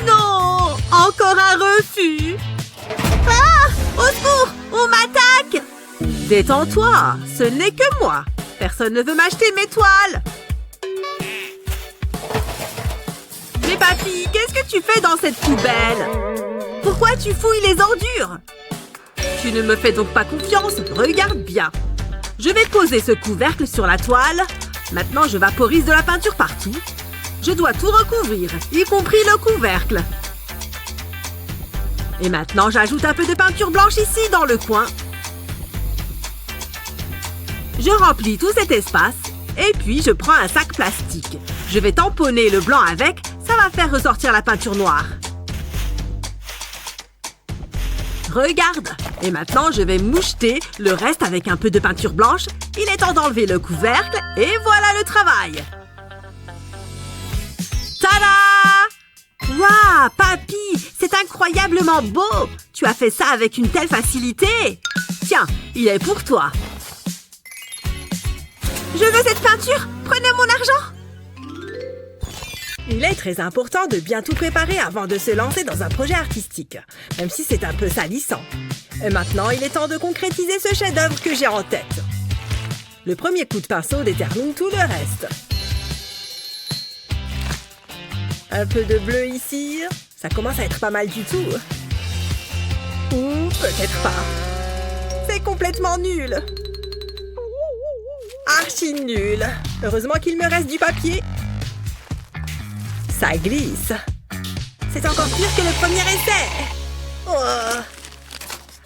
Non! Encore un refus. Ah! Au secours! On m'attaque! Détends-toi. Ce n'est que moi. Personne ne veut m'acheter mes toiles. Mais papy, qu'est-ce que tu fais dans cette poubelle? Pourquoi tu fouilles les ordures? Tu ne me fais donc pas confiance? Regarde bien. Je vais poser ce couvercle sur la toile. Maintenant, je vaporise de la peinture partout. Je dois tout recouvrir, y compris le couvercle. Et maintenant, j'ajoute un peu de peinture blanche ici, dans le coin. Je remplis tout cet espace. Et puis, je prends un sac plastique. Je vais tamponner le blanc avec. Ça va faire ressortir la peinture noire. Regarde! Et maintenant, je vais moucheter le reste avec un peu de peinture blanche. Il est temps d'enlever le couvercle. Et voilà le travail! Tada! Waouh, papy! C'est incroyablement beau! Tu as fait ça avec une telle facilité! Tiens, il est pour toi! Je veux cette peinture! Prenez mon argent! Il est très important de bien tout préparer avant de se lancer dans un projet artistique, même si c'est un peu salissant. Et maintenant, il est temps de concrétiser ce chef-d'œuvre que j'ai en tête. Le premier coup de pinceau détermine tout le reste. Un peu de bleu ici. Ça commence à être pas mal du tout. Ou peut-être pas. C'est complètement nul. Archi nul. Heureusement qu'il me reste du papier. Ça glisse. C'est encore pire que le premier essai. Oh.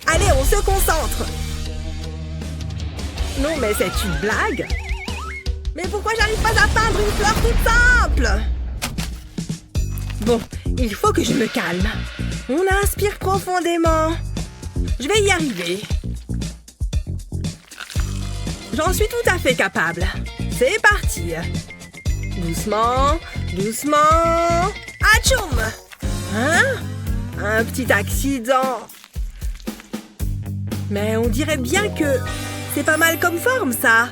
Allez, on se concentre. Non, mais c'est une blague. Mais pourquoi j'arrive pas à peindre une fleur toute simple? Bon, il faut que je me calme. On inspire profondément. Je vais y arriver. J'en suis tout à fait capable. C'est parti. Doucement, doucement. Atchoum! Hein? Un petit accident. Mais on dirait bien que c'est pas mal comme forme, ça.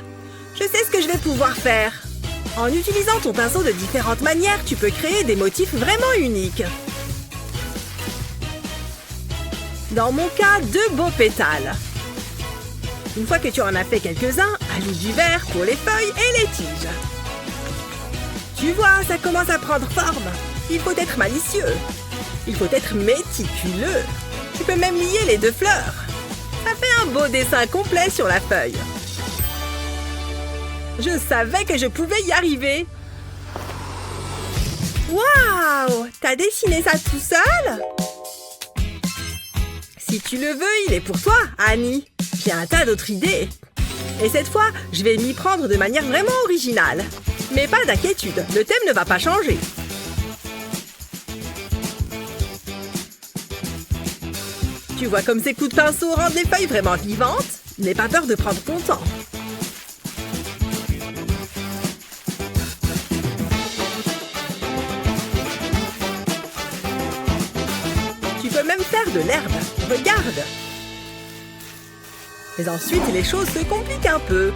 Je sais ce que je vais pouvoir faire. En utilisant ton pinceau de différentes manières, tu peux créer des motifs vraiment uniques. Dans mon cas, 2 beaux pétales. Une fois que tu en as fait quelques-uns, ajoute du vert pour les feuilles et les tiges. Tu vois, ça commence à prendre forme. Il faut être malicieux. Il faut être méticuleux. Tu peux même lier les 2 fleurs. Ça fait un beau dessin complet sur la feuille. Je savais que je pouvais y arriver. Waouh! T'as dessiné ça tout seul? Si tu le veux, il est pour toi, Annie. J'ai un tas d'autres idées. Et cette fois, je vais m'y prendre de manière vraiment originale. Mais pas d'inquiétude, le thème ne va pas changer. Tu vois comme ces coups de pinceau rendent les feuilles vraiment vivantes? N'aie pas peur de prendre ton temps. Tu peux même faire de l'herbe. Regarde! Mais ensuite, les choses se compliquent un peu.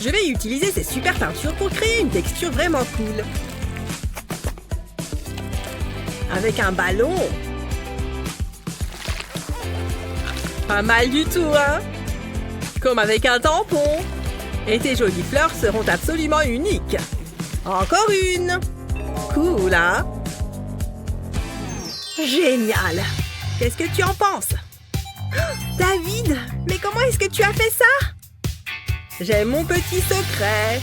Je vais utiliser ces super peintures pour créer une texture vraiment cool. Avec un ballon. Pas mal du tout, hein? Comme avec un tampon. Et tes jolies fleurs seront absolument uniques. Encore une. Cool, hein? Génial! Qu'est-ce que tu en penses? David, mais comment est-ce que tu as fait ça? J'ai mon petit secret.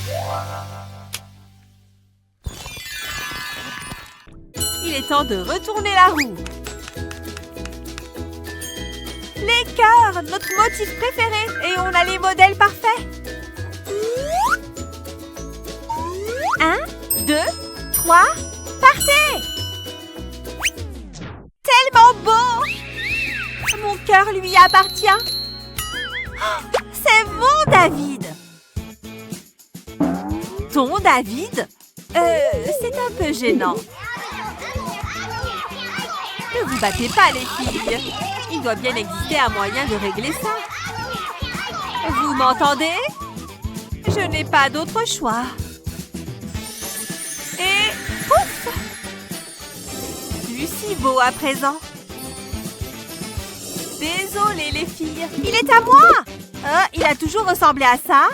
Il est temps de retourner la roue. Les cœurs, notre motif préféré, et on a les modèles parfaits. 1, 2, 3, partez! Tellement beau! Mon cœur lui appartient. Oh, c'est mon David! Ton David? C'est un peu gênant. Ne vous battez pas, les filles. Il doit bien exister un moyen de régler ça. Vous m'entendez? Je n'ai pas d'autre choix. Et pouf! Plus si beau à présent. Désolée, les filles. Il est à moi! Il a toujours ressemblé à ça?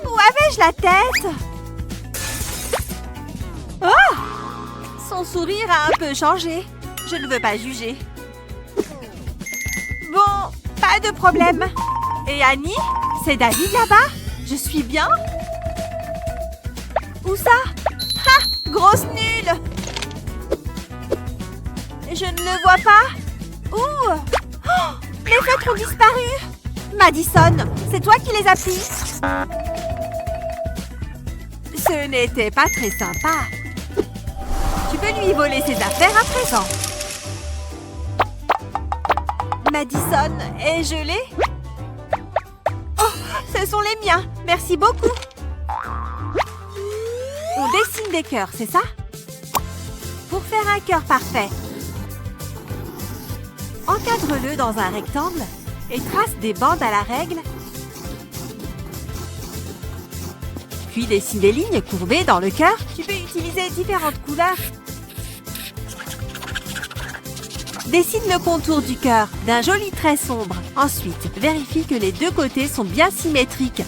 Où avais-je la tête? Oh! Son sourire a un peu changé. Je ne veux pas juger. Bon, pas de problème. Et Annie? C'est David là-bas? Je suis bien? Où ça? Ah! Grosse nulle! Je ne le vois pas. Où? Oh! Les feutres ont disparu! Madison, c'est toi qui les as pris? Ce n'était pas très sympa. Tu peux lui voler ses affaires à présent. Madison est gelée? Oh, ce sont les miens. Merci beaucoup. On dessine des cœurs, c'est ça? Pour faire un cœur parfait, encadre-le dans un rectangle et trace des bandes à la règle. Puis dessine des lignes courbées dans le cœur. Tu peux utiliser différentes couleurs. Dessine le contour du cœur d'un joli trait sombre. Ensuite, vérifie que les deux côtés sont bien symétriques.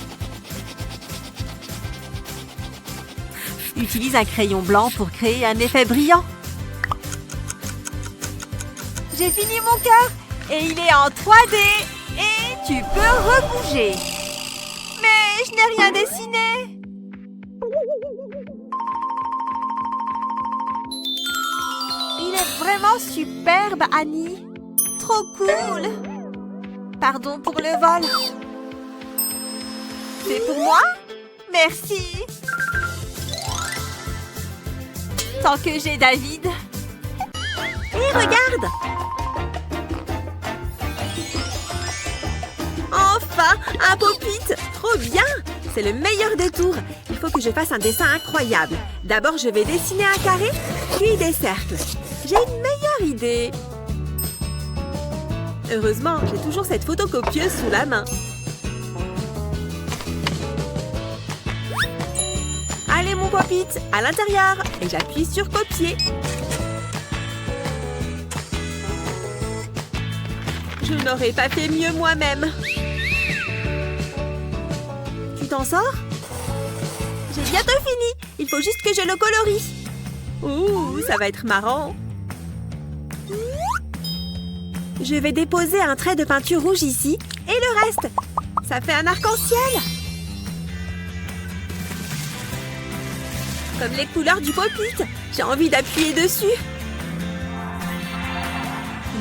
Utilise un crayon blanc pour créer un effet brillant. J'ai fini mon cœur et il est en 3D. Et tu peux rebouger. Mais je n'ai rien dessiné. Il est vraiment superbe, Annie. Trop cool. Pardon pour le vol. C'est pour moi? Merci. Tant que j'ai David. Et regarde! Enfin, un pop-it! Trop bien! C'est le meilleur des tours. Il faut que je fasse un dessin incroyable. D'abord, je vais dessiner un carré, puis des cercles. J'ai une meilleure idée. Heureusement, j'ai toujours cette photocopieuse sous la main. Allez, mon pop-it, à l'intérieur. Et j'appuie sur copier. Je n'aurais pas fait mieux moi-même. Tu t'en sors? J'ai bientôt fini. Il faut juste que je le colorie. Ouh, ça va être marrant. Je vais déposer un trait de peinture rouge ici. Et le reste, ça fait un arc-en-ciel. Comme les couleurs du pop-it. J'ai envie d'appuyer dessus.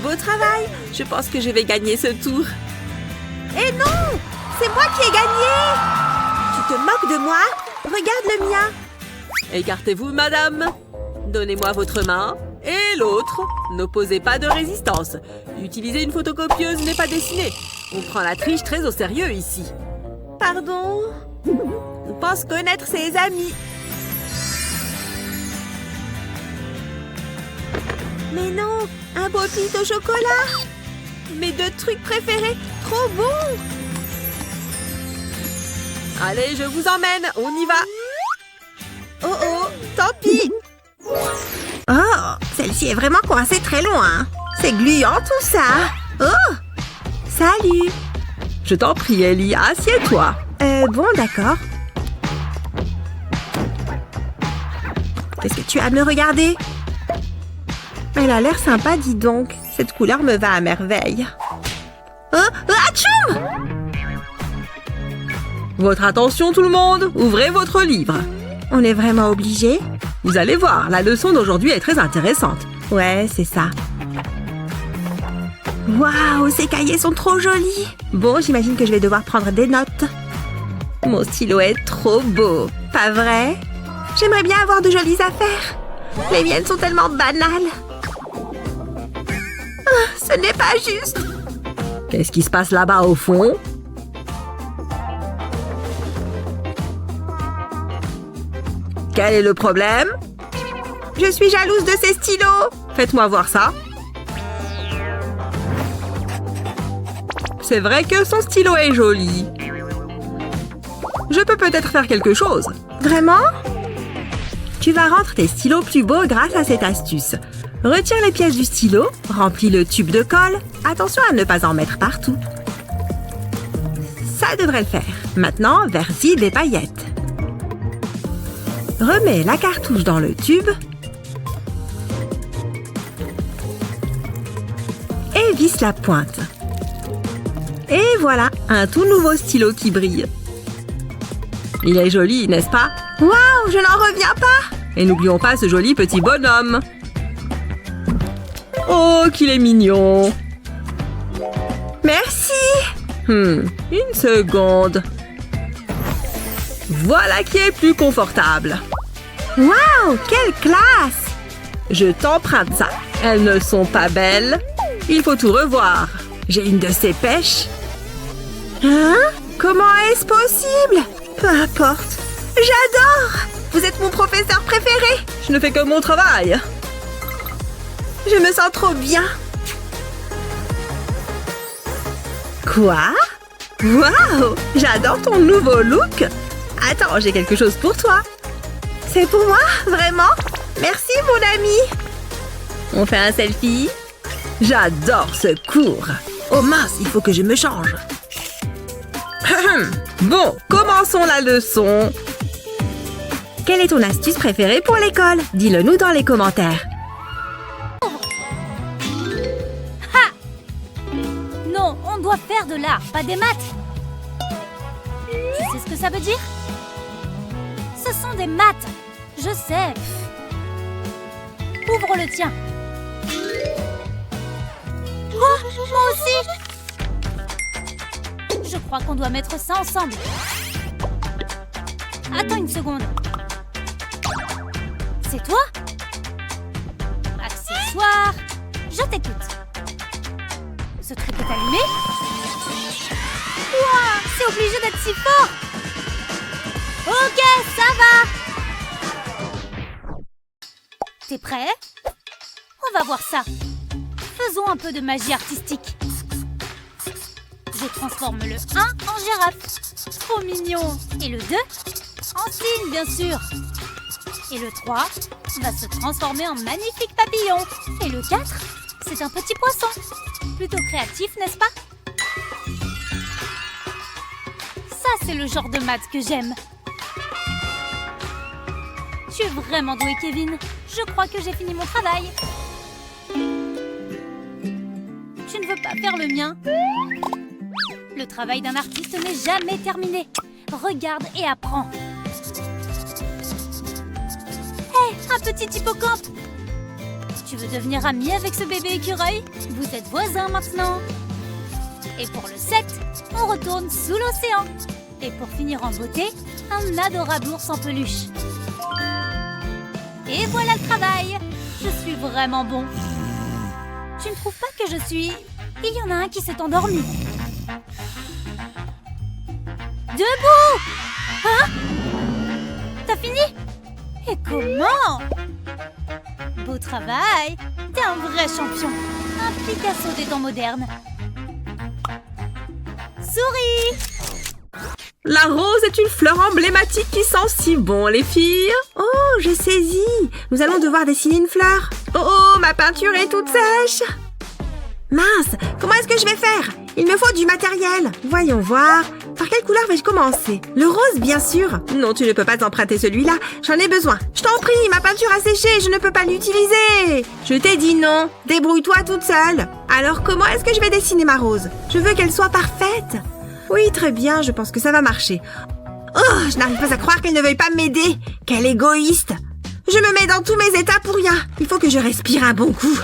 Beau travail. Je pense que je vais gagner ce tour. Eh non! C'est moi qui ai gagné! Tu te moques de moi? Regarde le mien. Écartez-vous, madame. Donnez-moi votre main. Et l'autre. N'opposez pas de résistance. Utiliser une photocopieuse n'est pas dessiné. On prend la triche très au sérieux ici. Pardon? On pense connaître ses amis. Mais non, un pop-it au chocolat. Mes deux trucs préférés, trop bons. Allez, je vous emmène, on y va. Oh oh, tant pis. Oh, celle-ci est vraiment coincée très loin. C'est gluant tout ça. Oh, salut. Je t'en prie, Ellie, assieds-toi. Bon, d'accord. Est-ce que tu as à me regarder? Elle a l'air sympa, dis donc. Cette couleur me va à merveille. Atchoum! Votre attention tout le monde, ouvrez votre livre. On est vraiment obligé? Vous allez voir, la leçon d'aujourd'hui est très intéressante. Ouais, c'est ça. Waouh, ces cahiers sont trop jolis. Bon, j'imagine que je vais devoir prendre des notes. Mon stylo est trop beau, pas vrai? J'aimerais bien avoir de jolies affaires. Les miennes sont tellement banales. Ce n'est pas juste. Qu'est-ce qui se passe là-bas au fond? Quel est le problème? Je suis jalouse de ces stylos. Faites-moi voir ça. C'est vrai que son stylo est joli. Je peux peut-être faire quelque chose. Vraiment? Tu vas rendre tes stylos plus beaux grâce à cette astuce. Retire les pièces du stylo, remplis le tube de colle. Attention à ne pas en mettre partout. Ça devrait le faire. Maintenant, verse-y des paillettes. Remets la cartouche dans le tube. Et visse la pointe. Et voilà, un tout nouveau stylo qui brille. Il est joli, n'est-ce pas? Waouh, je n'en reviens pas! Et n'oublions pas ce joli petit bonhomme. Oh, qu'il est mignon! Merci! Une seconde. Voilà qui est plus confortable. Waouh, quelle classe! Je t'emprunte ça. Elles ne sont pas belles. Il faut tout revoir. J'ai une de ces pêches. Hein? Comment est-ce possible? Peu importe. J'adore! Vous êtes mon professeur préféré! Je ne fais que mon travail. Je me sens trop bien. Quoi? Waouh! J'adore ton nouveau look. Attends, j'ai quelque chose pour toi. C'est pour moi? Vraiment? Merci, mon ami. On fait un selfie? J'adore ce cours. Oh mince, il faut que je me change. Bon, commençons la leçon. Quelle est ton astuce préférée pour l'école? Dis-le nous dans les commentaires. Non, on doit faire de l'art, pas des maths. Tu sais ce que ça veut dire? Ce sont des maths. Je sais. Ouvre le tien. Quoi? Moi aussi? Je crois qu'on doit mettre ça ensemble. Attends une seconde. C'est toi? Accessoire. Je t'écoute. Ce truc est allumé? Ouah, c'est obligé d'être si fort! Ok, ça va! T'es prêt? On va voir ça. Faisons un peu de magie artistique. Je transforme le 1 en girafe. Trop mignon. Et le 2 en cygne, bien sûr. Et le 3 va se transformer en magnifique papillon. Et le 4, c'est un petit poisson. Plutôt créatif, n'est-ce pas? Ça, c'est le genre de maths que j'aime. Tu es vraiment doué, Kevin. Je crois que j'ai fini mon travail. Tu ne veux pas faire le mien? Le travail d'un artiste n'est jamais terminé. Regarde et apprends. Hé, un petit hippocampe! Tu veux devenir ami avec ce bébé écureuil? Vous êtes voisins maintenant. Et pour le 7, on retourne sous l'océan. Et pour finir en beauté, un adorable ours en peluche. Et voilà le travail. Je suis vraiment bon. Tu ne trouves pas que je suis... Il y en a un qui s'est endormi. Debout! Hein? T'as fini? Et comment? Beau travail! T'es un vrai champion! Un Picasso des temps modernes! Souris! La rose est une fleur emblématique qui sent si bon, les filles. Oh, j'ai saisi. Nous allons devoir dessiner une fleur. Oh, ma peinture est toute sèche. Mince, comment est-ce que je vais faire? Il me faut du matériel. Voyons voir. Par quelle couleur vais-je commencer? Le rose, bien sûr. Non, tu ne peux pas emprunter celui-là. J'en ai besoin. Je t'en prie, ma peinture a séché. Je ne peux pas l'utiliser. Je t'ai dit non. Débrouille-toi toute seule. Alors, comment est-ce que je vais dessiner ma rose? Je veux qu'elle soit parfaite. Oui, très bien, je pense que ça va marcher. Oh, je n'arrive pas à croire qu'elle ne veuille pas m'aider. Quelle égoïste. Je me mets dans tous mes états pour rien. Il faut que je respire un bon coup.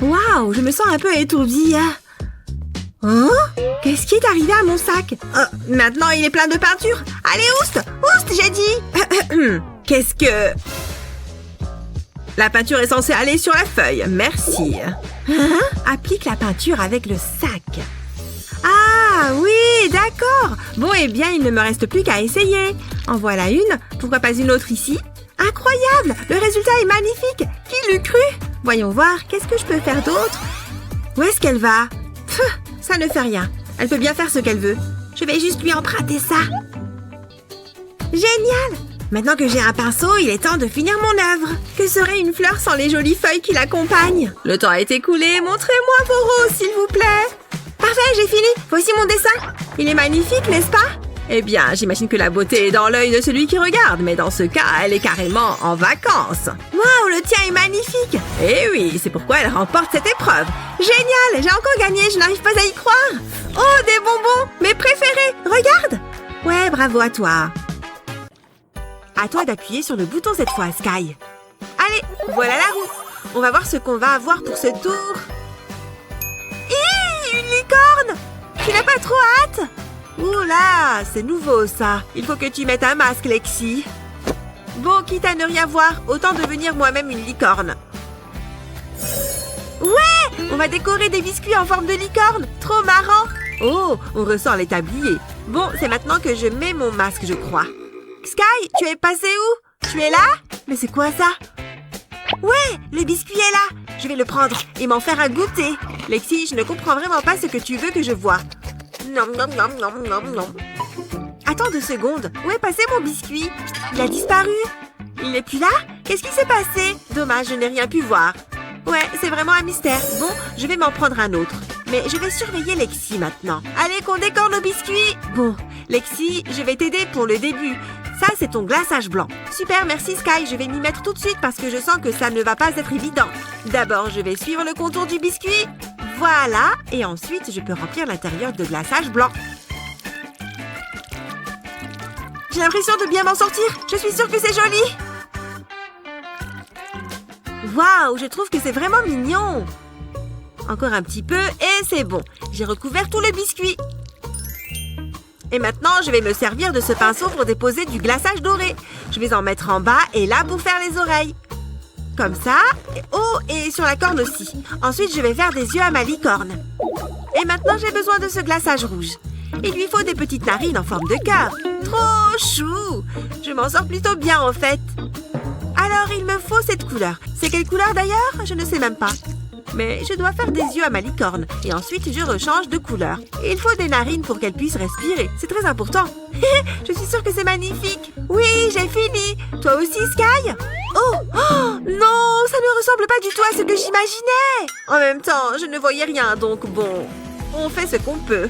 Waouh, je me sens un peu étourdie. Hein? Qu'est-ce qui est arrivé à mon sac? Maintenant, il est plein de peinture. Allez, oust! Oust, j'ai dit! Qu'est-ce que... La peinture est censée aller sur la feuille. Merci. Applique la peinture avec le sac. Ah, oui, d'accord. Bon, eh bien, il ne me reste plus qu'à essayer. En voilà une. Pourquoi pas une autre ici? Incroyable! Le résultat est magnifique. Qui l'eût cru? Voyons voir, qu'est-ce que je peux faire d'autre? Où est-ce qu'elle va? Pfff, ça ne fait rien. Elle peut bien faire ce qu'elle veut. Je vais juste lui emprunter ça. Génial! Maintenant que j'ai un pinceau, il est temps de finir mon œuvre. Que serait une fleur sans les jolies feuilles qui l'accompagnent? Le temps est écoulé. Montrez-moi vos roses, s'il vous plaît. Parfait, j'ai fini. Voici mon dessin. Il est magnifique, n'est-ce pas? Eh bien, j'imagine que la beauté est dans l'œil de celui qui regarde, mais dans ce cas, elle est carrément en vacances. Waouh, le tien est magnifique! Eh oui, c'est pourquoi elle remporte cette épreuve. Génial, j'ai encore gagné, je n'arrive pas à y croire. Oh, des bonbons, mes préférés, regarde! Ouais, bravo à toi. À toi d'appuyer sur le bouton cette fois, Sky. Allez, voilà la roue. On va voir ce qu'on va avoir pour ce tour. Hi, une licorne! Tu n'as pas trop hâte? Ouh là, c'est nouveau ça. Il faut que tu mettes un masque, Lexi. Bon, quitte à ne rien voir, autant devenir moi-même une licorne. Ouais, on va décorer des biscuits en forme de licorne. Trop marrant. Oh, on ressent les tabliers. Bon, c'est maintenant que je mets mon masque, je crois. Sky, tu es passé où? Tu es là? Mais c'est quoi ça? Ouais, le biscuit est là. Je vais le prendre et m'en faire un goûter. Lexi, je ne comprends vraiment pas ce que tu veux que je voie. Nom, nom, nom, nom, nom, nom. Attends 2 secondes. Où est passé mon biscuit? Il a disparu. Il n'est plus là? Qu'est-ce qui s'est passé? Dommage, je n'ai rien pu voir. Ouais, c'est vraiment un mystère. Bon, je vais m'en prendre un autre. Mais je vais surveiller Lexi maintenant. Allez, qu'on décore nos biscuits. Bon, Lexi, je vais t'aider pour le début. Ça, c'est ton glaçage blanc. Super, merci Sky. Je vais m'y mettre tout de suite parce que je sens que ça ne va pas être évident. D'abord, je vais suivre le contour du biscuit. Voilà. Et ensuite, je peux remplir l'intérieur de glaçage blanc. J'ai l'impression de bien m'en sortir. Je suis sûre que c'est joli. Waouh, je trouve que c'est vraiment mignon. Encore un petit peu et c'est bon. J'ai recouvert tout le biscuit. Et maintenant, je vais me servir de ce pinceau pour déposer du glaçage doré. Je vais en mettre en bas et là pour faire les oreilles. Comme ça. Oh, et sur la corne aussi. Ensuite, je vais faire des yeux à ma licorne. Et maintenant, j'ai besoin de ce glaçage rouge. Il lui faut des petites narines en forme de cœur. Trop chou! Je m'en sors plutôt bien en fait. Alors, il me faut cette couleur. C'est quelle couleur d'ailleurs? Je ne sais même pas. Mais je dois faire des yeux à ma licorne. Et ensuite, je rechange de couleur. Et il faut des narines pour qu'elle puisse respirer. C'est très important. Je suis sûre que c'est magnifique. Oui, j'ai fini. Toi aussi, Sky? Oh, oh non, ça ne ressemble pas du tout à ce que j'imaginais. En même temps, je ne voyais rien, donc bon, on fait ce qu'on peut.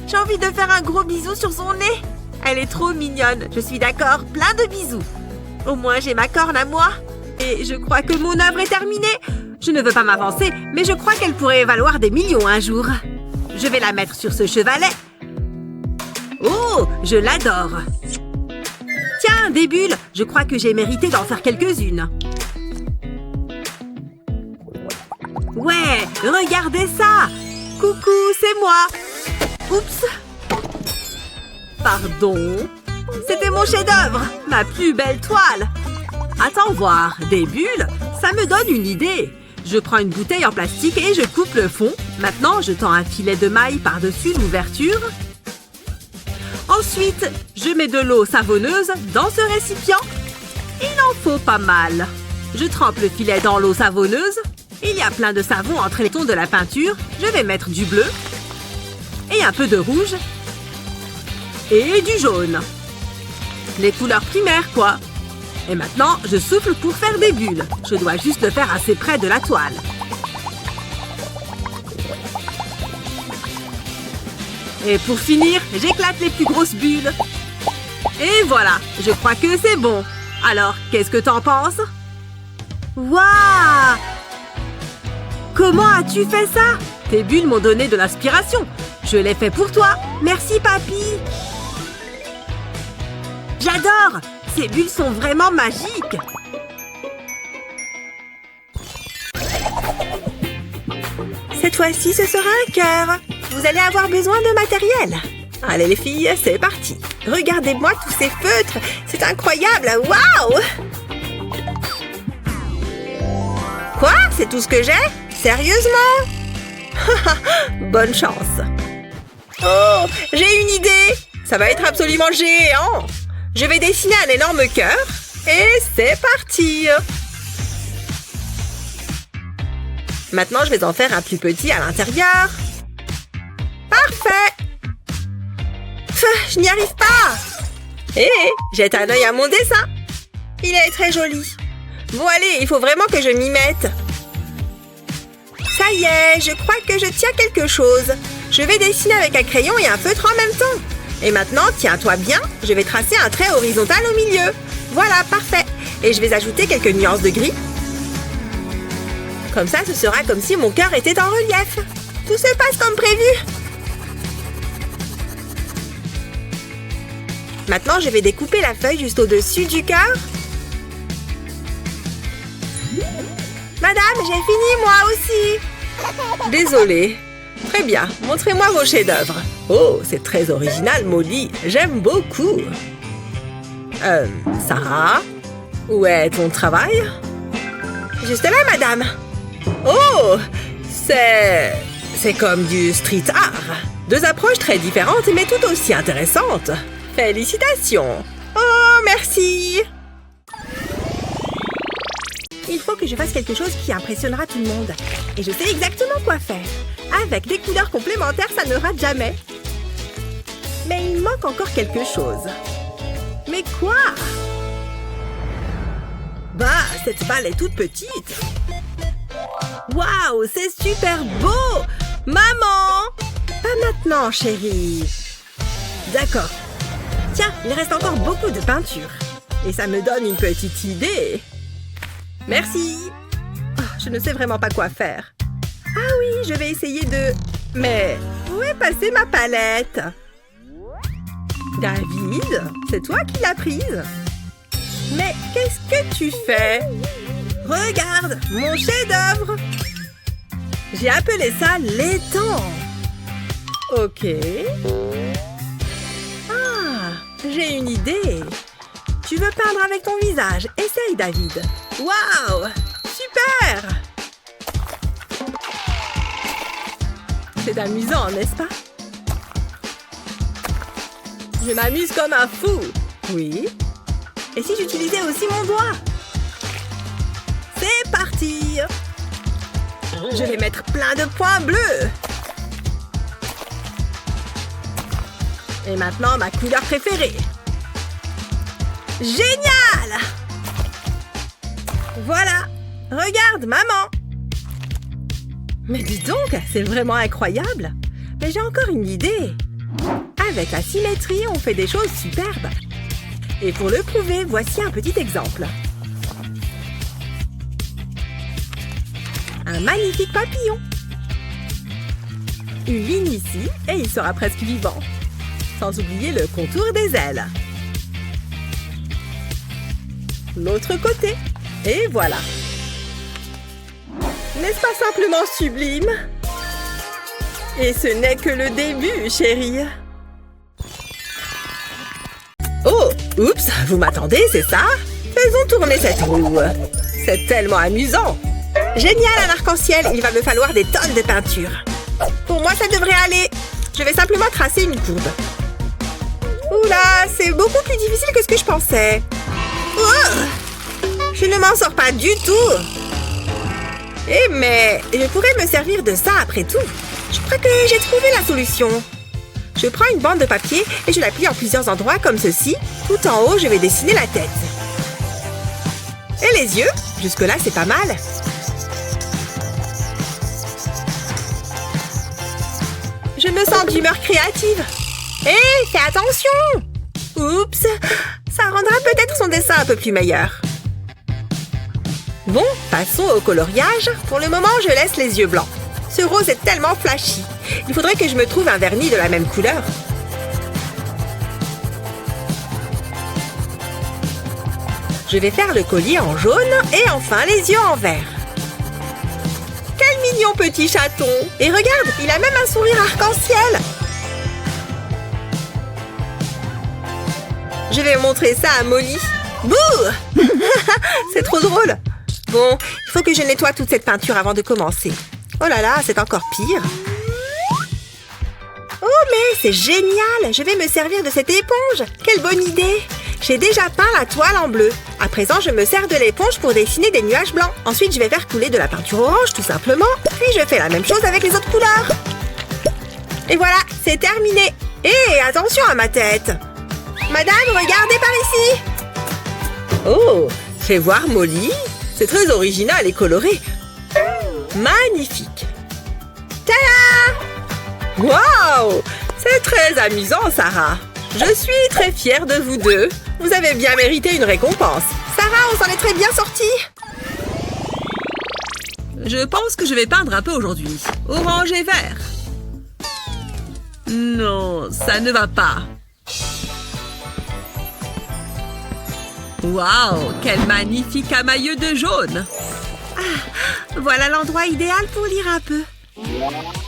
J'ai envie de faire un gros bisou sur son nez. Elle est trop mignonne. Je suis d'accord, plein de bisous. Au moins, j'ai ma corne à moi. Et je crois que mon œuvre est terminée. Je ne veux pas m'avancer, mais je crois qu'elle pourrait valoir des millions un jour. Je vais la mettre sur ce chevalet. Oh, je l'adore. Tiens, des bulles, je crois que j'ai mérité d'en faire quelques-unes. Ouais, regardez ça. Coucou, c'est moi. Oups. Pardon. C'était mon chef-d'œuvre, ma plus belle toile. Attends voir, des bulles, ça me donne une idée. Je prends une bouteille en plastique et je coupe le fond. Maintenant, je tends un filet de maille par-dessus l'ouverture. Ensuite, je mets de l'eau savonneuse dans ce récipient. Il en faut pas mal. Je trempe le filet dans l'eau savonneuse. Il y a plein de savon entre les tons de la peinture. Je vais mettre du bleu et un peu de rouge et du jaune. Les couleurs primaires, quoi. Et maintenant, je souffle pour faire des bulles. Je dois juste le faire assez près de la toile. Et pour finir, j'éclate les plus grosses bulles. Et voilà, je crois que c'est bon. Alors, qu'est-ce que t'en penses? Waouh! Comment as-tu fait ça? Tes bulles m'ont donné de l'inspiration. Je l'ai fait pour toi. Merci, papy. J'adore! Ces bulles sont vraiment magiques. Cette fois-ci, ce sera un cœur. Vous allez avoir besoin de matériel. Allez les filles, c'est parti. Regardez-moi tous ces feutres. C'est incroyable. Waouh! Quoi? C'est tout ce que j'ai? Sérieusement? Bonne chance. Oh, j'ai une idée. Ça va être absolument géant. Je vais dessiner un énorme cœur. Et c'est parti. Maintenant, je vais en faire un plus petit à l'intérieur. Parfait. Je n'y arrive pas. Hé, jette un œil à mon dessin. Il est très joli. Bon, allez, il faut vraiment que je m'y mette. Ça y est, je crois que je tiens quelque chose. Je vais dessiner avec un crayon et un feutre en même temps. Et maintenant, tiens-toi bien, je vais tracer un trait horizontal au milieu. Voilà, parfait. Et je vais ajouter quelques nuances de gris. Comme ça, ce sera comme si mon cœur était en relief. Tout se passe comme prévu. Maintenant, je vais découper la feuille juste au-dessus du cœur. Madame, j'ai fini moi aussi. Désolée. Très bien, montrez-moi vos chefs-d'œuvre. Oh, c'est très original, Molly. J'aime beaucoup. Sarah, où est ton travail? Juste là, madame. Oh, c'est comme du street art. Deux approches très différentes, mais tout aussi intéressantes. Félicitations. Oh, merci. Il faut que je fasse quelque chose qui impressionnera tout le monde. Et je sais exactement quoi faire. Avec des couleurs complémentaires, ça ne rate jamais. Mais il manque encore quelque chose. Mais quoi? Bah, cette balle est toute petite. Waouh, c'est super beau! Maman! Pas maintenant, chérie. D'accord. Tiens, il reste encore beaucoup de peinture. Et ça me donne une petite idée. Merci. Oh, je ne sais vraiment pas quoi faire. Ah oui, je vais essayer de... Mais où est passée ma palette? David, c'est toi qui l'as prise? Mais qu'est-ce que tu fais? Regarde, mon chef-d'œuvre! J'ai appelé ça l'étang. Ok. Ah, j'ai une idée. Tu veux peindre avec ton visage? Essaye, David. Waouh! Super! C'est amusant, n'est-ce pas? Je m'amuse comme un fou. Oui. Et si j'utilisais aussi mon doigt? C'est parti! Je vais mettre plein de points bleus. Et maintenant, ma couleur préférée. Génial! Voilà! Regarde, maman! Mais dis donc, c'est vraiment incroyable! Mais j'ai encore une idée! Avec la symétrie, on fait des choses superbes! Et pour le prouver, voici un petit exemple. Un magnifique papillon! Une ligne ici, et il sera presque vivant. Sans oublier le contour des ailes. L'autre côté. Et voilà. N'est-ce pas simplement sublime? Et ce n'est que le début, chérie. Oh, oups, vous m'attendez, c'est ça? Faisons tourner cette roue. C'est tellement amusant. Génial, un arc-en-ciel. Il va me falloir des tonnes de peinture. Pour moi, ça devrait aller. Je vais simplement tracer une courbe. Oula, c'est beaucoup plus difficile que ce que je pensais. Oh, je ne m'en sors pas du tout. Eh mais, je pourrais me servir de ça après tout. Je crois que j'ai trouvé la solution. Je prends une bande de papier et je la plie en plusieurs endroits comme ceci. Tout en haut, je vais dessiner la tête. Et les yeux? Jusque-là, c'est pas mal. Je me sens d'humeur créative. Hé, fais attention! Oups! Ça rendra peut-être son dessin un peu plus meilleur. Bon, passons au coloriage. Pour le moment, je laisse les yeux blancs. Ce rose est tellement flashy. Il faudrait que je me trouve un vernis de la même couleur. Je vais faire le collier en jaune et enfin les yeux en vert. Quel mignon petit chaton! Et regarde, il a même un sourire arc-en-ciel! Je vais montrer ça à Molly. Bouh! C'est trop drôle! Bon, il faut que je nettoie toute cette peinture avant de commencer. Oh là là, c'est encore pire. Oh mais c'est génial! Je vais me servir de cette éponge! Quelle bonne idée! J'ai déjà peint la toile en bleu. À présent, je me sers de l'éponge pour dessiner des nuages blancs. Ensuite, je vais faire couler de la peinture orange, tout simplement. Puis, je fais la même chose avec les autres couleurs. Et voilà, c'est terminé. Et attention à ma tête. Madame, regardez par ici. Oh, fais voir Molly. C'est très original et coloré. Magnifique. Tada! Waouh! C'est très amusant, Sarah. Je suis très fière de vous deux. Vous avez bien mérité une récompense. Sarah, on s'en est très bien sortis. Je pense que je vais peindre un peu aujourd'hui. Orange et vert. Non, ça ne va pas. Waouh, quel magnifique amailleux de jaune. Ah, voilà l'endroit idéal pour lire un peu.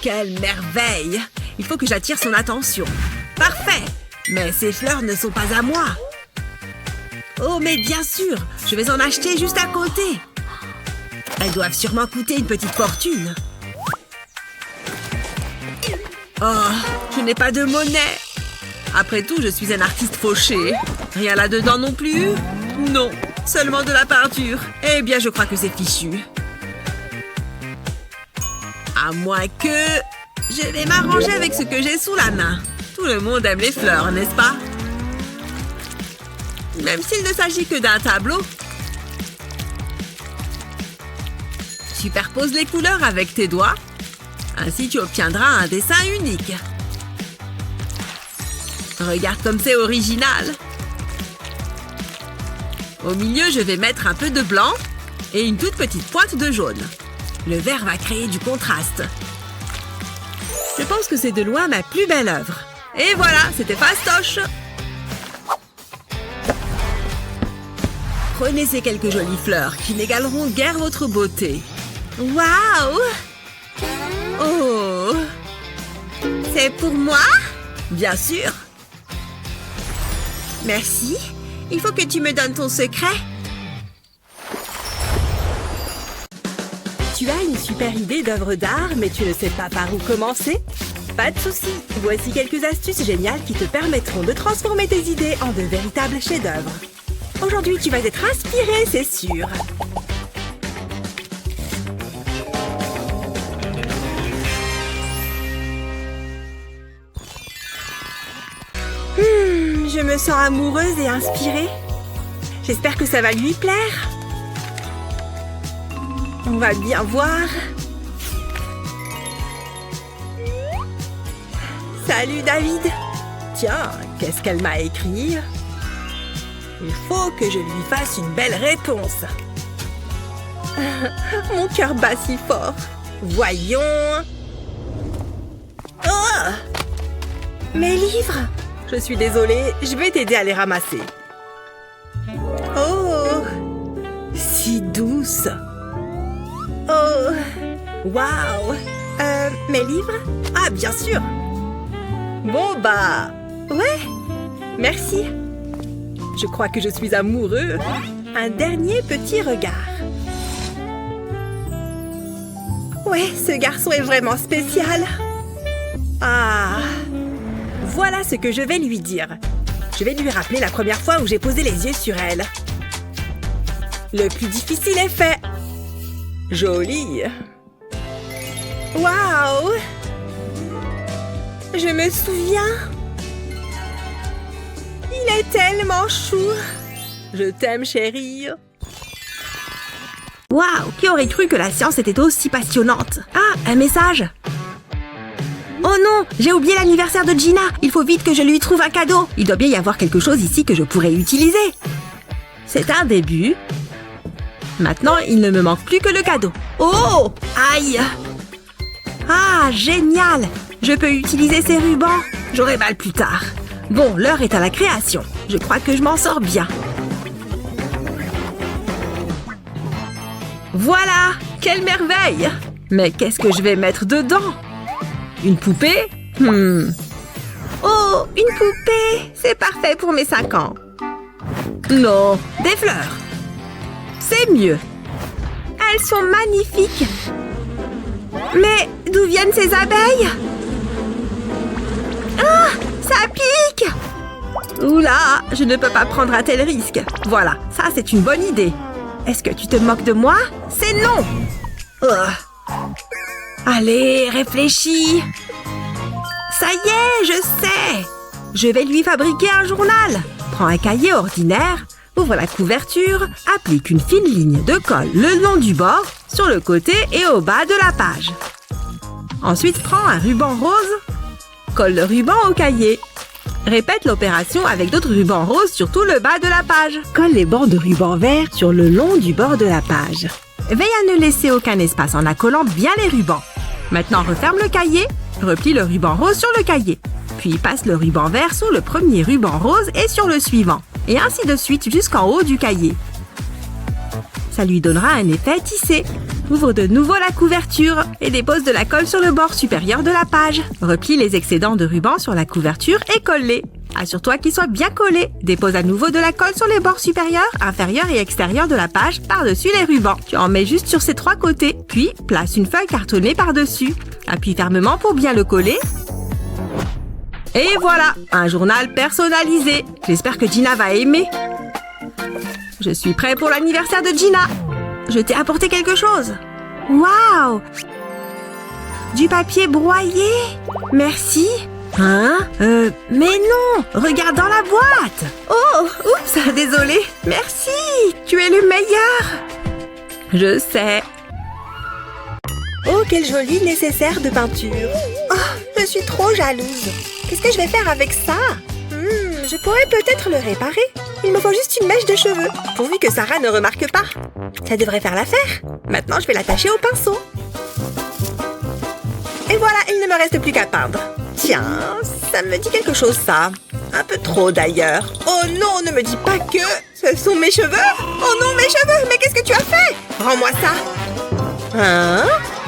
Quelle merveille. Il faut que j'attire son attention. Parfait. Mais ces fleurs ne sont pas à moi. Oh, mais bien sûr, je vais en acheter juste à côté. Elles doivent sûrement coûter une petite fortune. Oh, je n'ai pas de monnaie. Après tout, je suis un artiste fauché. Rien là-dedans non plus? Non, seulement de la peinture. Eh bien, je crois que c'est fichu. À moins que... Je vais m'arranger avec ce que j'ai sous la main. Tout le monde aime les fleurs, n'est-ce pas? Même s'il ne s'agit que d'un tableau. Superpose les couleurs avec tes doigts. Ainsi, tu obtiendras un dessin unique. Regarde comme c'est original. Au milieu, je vais mettre un peu de blanc et une toute petite pointe de jaune. Le vert va créer du contraste. Je pense que c'est de loin ma plus belle œuvre. Et voilà, c'était fastoche. Prenez ces quelques jolies fleurs qui n'égaleront guère votre beauté. Waouh! Oh! C'est pour moi? Bien sûr. Merci. Il faut que tu me donnes ton secret. Tu as une super idée d'œuvre d'art, mais tu ne sais pas par où commencer? Pas de souci. Voici quelques astuces géniales qui te permettront de transformer tes idées en de véritables chefs-d'œuvre. Aujourd'hui, tu vas être inspiré, c'est sûr. Je me sens amoureuse et inspirée. J'espère que ça va lui plaire. On va bien voir. Salut David. Tiens, qu'est-ce qu'elle m'a écrit? Il faut que je lui fasse une belle réponse. Mon cœur bat si fort. Voyons. Oh! Mes livres! Je suis désolée, je vais t'aider à les ramasser. Oh! Si douce. Oh! Waouh! Mes livres? Ah, bien sûr! Bon, bah... Ouais! Merci! Je crois que je suis amoureux. Un dernier petit regard. Ouais, ce garçon est vraiment spécial. Ah! Voilà ce que je vais lui dire. Je vais lui rappeler la première fois où j'ai posé les yeux sur elle. Le plus difficile est fait. Joli. Waouh! Je me souviens. Il est tellement chou. Je t'aime, chérie. Waouh! Qui aurait cru que la science était aussi passionnante? Ah, un message. Oh non, j'ai oublié l'anniversaire de Gina. Il faut vite que je lui trouve un cadeau. Il doit bien y avoir quelque chose ici que je pourrais utiliser. C'est un début. Maintenant, il ne me manque plus que le cadeau. Oh! Aïe! Ah, génial! Je peux utiliser ces rubans. J'aurai mal plus tard. Bon, l'heure est à la création. Je crois que je m'en sors bien. Voilà! Quelle merveille! Mais qu'est-ce que je vais mettre dedans? Une poupée? Oh, une poupée! C'est parfait pour mes 5 ans. Non, des fleurs. C'est mieux. Elles sont magnifiques. Mais d'où viennent ces abeilles? Ah, ça pique! Oula, je ne peux pas prendre un tel risque. Voilà, ça c'est une bonne idée. Est-ce que tu te moques de moi? C'est non! Allez, réfléchis. Ça y est, je sais. Je vais lui fabriquer un journal. Prends un cahier ordinaire, ouvre la couverture, applique une fine ligne de colle le long du bord, sur le côté et au bas de la page. Ensuite, prends un ruban rose, colle le ruban au cahier. Répète l'opération avec d'autres rubans roses sur tout le bas de la page. Colle les bords de ruban vert sur le long du bord de la page. Veille à ne laisser aucun espace en accolant bien les rubans. Maintenant, referme le cahier, replie le ruban rose sur le cahier. Puis passe le ruban vert sous le premier ruban rose et sur le suivant. Et ainsi de suite jusqu'en haut du cahier. Ça lui donnera un effet tissé. Ouvre de nouveau la couverture et dépose de la colle sur le bord supérieur de la page. Replie les excédents de ruban sur la couverture et colle-les. Assure-toi qu'ils soient bien collés. Dépose à nouveau de la colle sur les bords supérieurs, inférieurs et extérieurs de la page par-dessus les rubans. Tu en mets juste sur ces 3 côtés. Puis, place une feuille cartonnée par-dessus. Appuie fermement pour bien le coller. Et voilà, un journal personnalisé. J'espère que Gina va aimer. Je suis prêt pour l'anniversaire de Gina. Je t'ai apporté quelque chose. Waouh! Du papier broyé. Merci. Hein? Mais non! Regarde dans la boîte! Oh! Oups! Désolée! Merci! Tu es le meilleur! Je sais. Oh, quel joli nécessaire de peinture! Oh, je suis trop jalouse! Qu'est-ce que je vais faire avec ça? Je pourrais peut-être le réparer. Il me faut juste une mèche de cheveux, pourvu que Sarah ne remarque pas. Ça devrait faire l'affaire. Maintenant, je vais l'attacher au pinceau. Et voilà, il ne me reste plus qu'à peindre. Tiens, ça me dit quelque chose, ça. Un peu trop, d'ailleurs. Oh non, ne me dis pas que ce sont mes cheveux. Oh non, mes cheveux. Mais qu'est-ce que tu as fait? Rends-moi ça. Hein?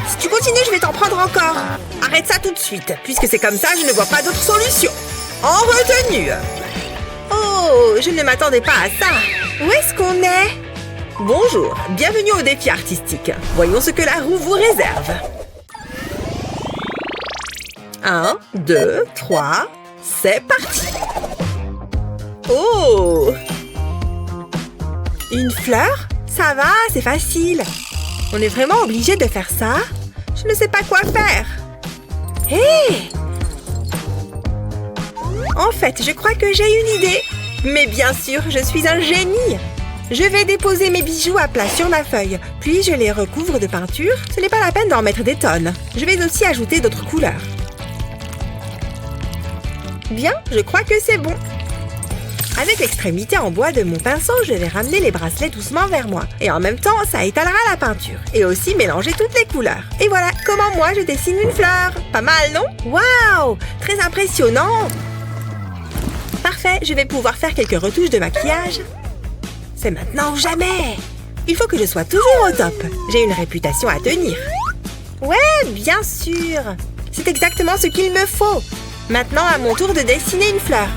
Si tu continues, je vais t'en prendre encore. Arrête ça tout de suite. Puisque c'est comme ça, je ne vois pas d'autre solution. En retenue. Oh, je ne m'attendais pas à ça. Où est-ce qu'on est? Bonjour, bienvenue au défi artistique. Voyons ce que la roue vous réserve. 1, 2, 3, c'est parti. Oh! Une fleur? Ça va, c'est facile. On est vraiment obligé de faire ça? Je ne sais pas quoi faire. Hé! En fait, je crois que j'ai une idée. Mais bien sûr, je suis un génie. Je vais déposer mes bijoux à plat sur ma feuille, puis je les recouvre de peinture. Ce n'est pas la peine d'en mettre des tonnes. Je vais aussi ajouter d'autres couleurs. Bien, je crois que c'est bon. Avec l'extrémité en bois de mon pinceau, je vais ramener les bracelets doucement vers moi. Et en même temps, ça étalera la peinture. Et aussi mélanger toutes les couleurs. Et voilà comment moi je dessine une fleur. Pas mal, non? Waouh! Très impressionnant! Parfait, je vais pouvoir faire quelques retouches de maquillage. C'est maintenant ou jamais! Il faut que je sois toujours au top. J'ai une réputation à tenir. Ouais, bien sûr! C'est exactement ce qu'il me faut. Maintenant, à mon tour de dessiner une fleur.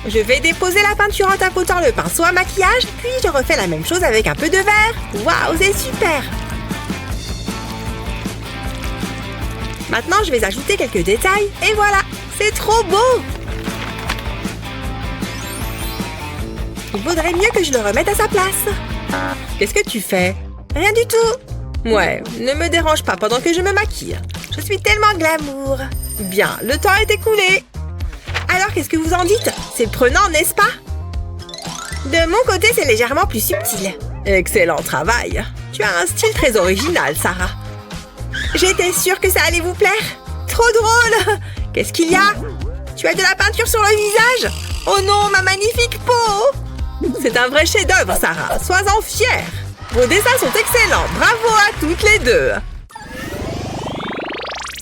Je vais déposer la peinture en tapotant le pinceau à maquillage, puis je refais la même chose avec un peu de vert. Waouh, c'est super! Maintenant, je vais ajouter quelques détails, et voilà! C'est trop beau! Il vaudrait mieux que je le remette à sa place. Qu'est-ce que tu fais? Rien du tout. Ouais, ne me dérange pas pendant que je me maquille. Je suis tellement glamour. Bien, le temps est écoulé. Alors, qu'est-ce que vous en dites? C'est prenant, n'est-ce pas? De mon côté, c'est légèrement plus subtil. Excellent travail. Tu as un style très original, Sarah. J'étais sûre que ça allait vous plaire. Trop drôle! Qu'est-ce qu'il y a? Tu as de la peinture sur le visage? Oh non, ma magnifique peau! C'est un vrai chef-d'œuvre, Sarah. Sois-en fière. Vos dessins sont excellents. Bravo à toutes les deux.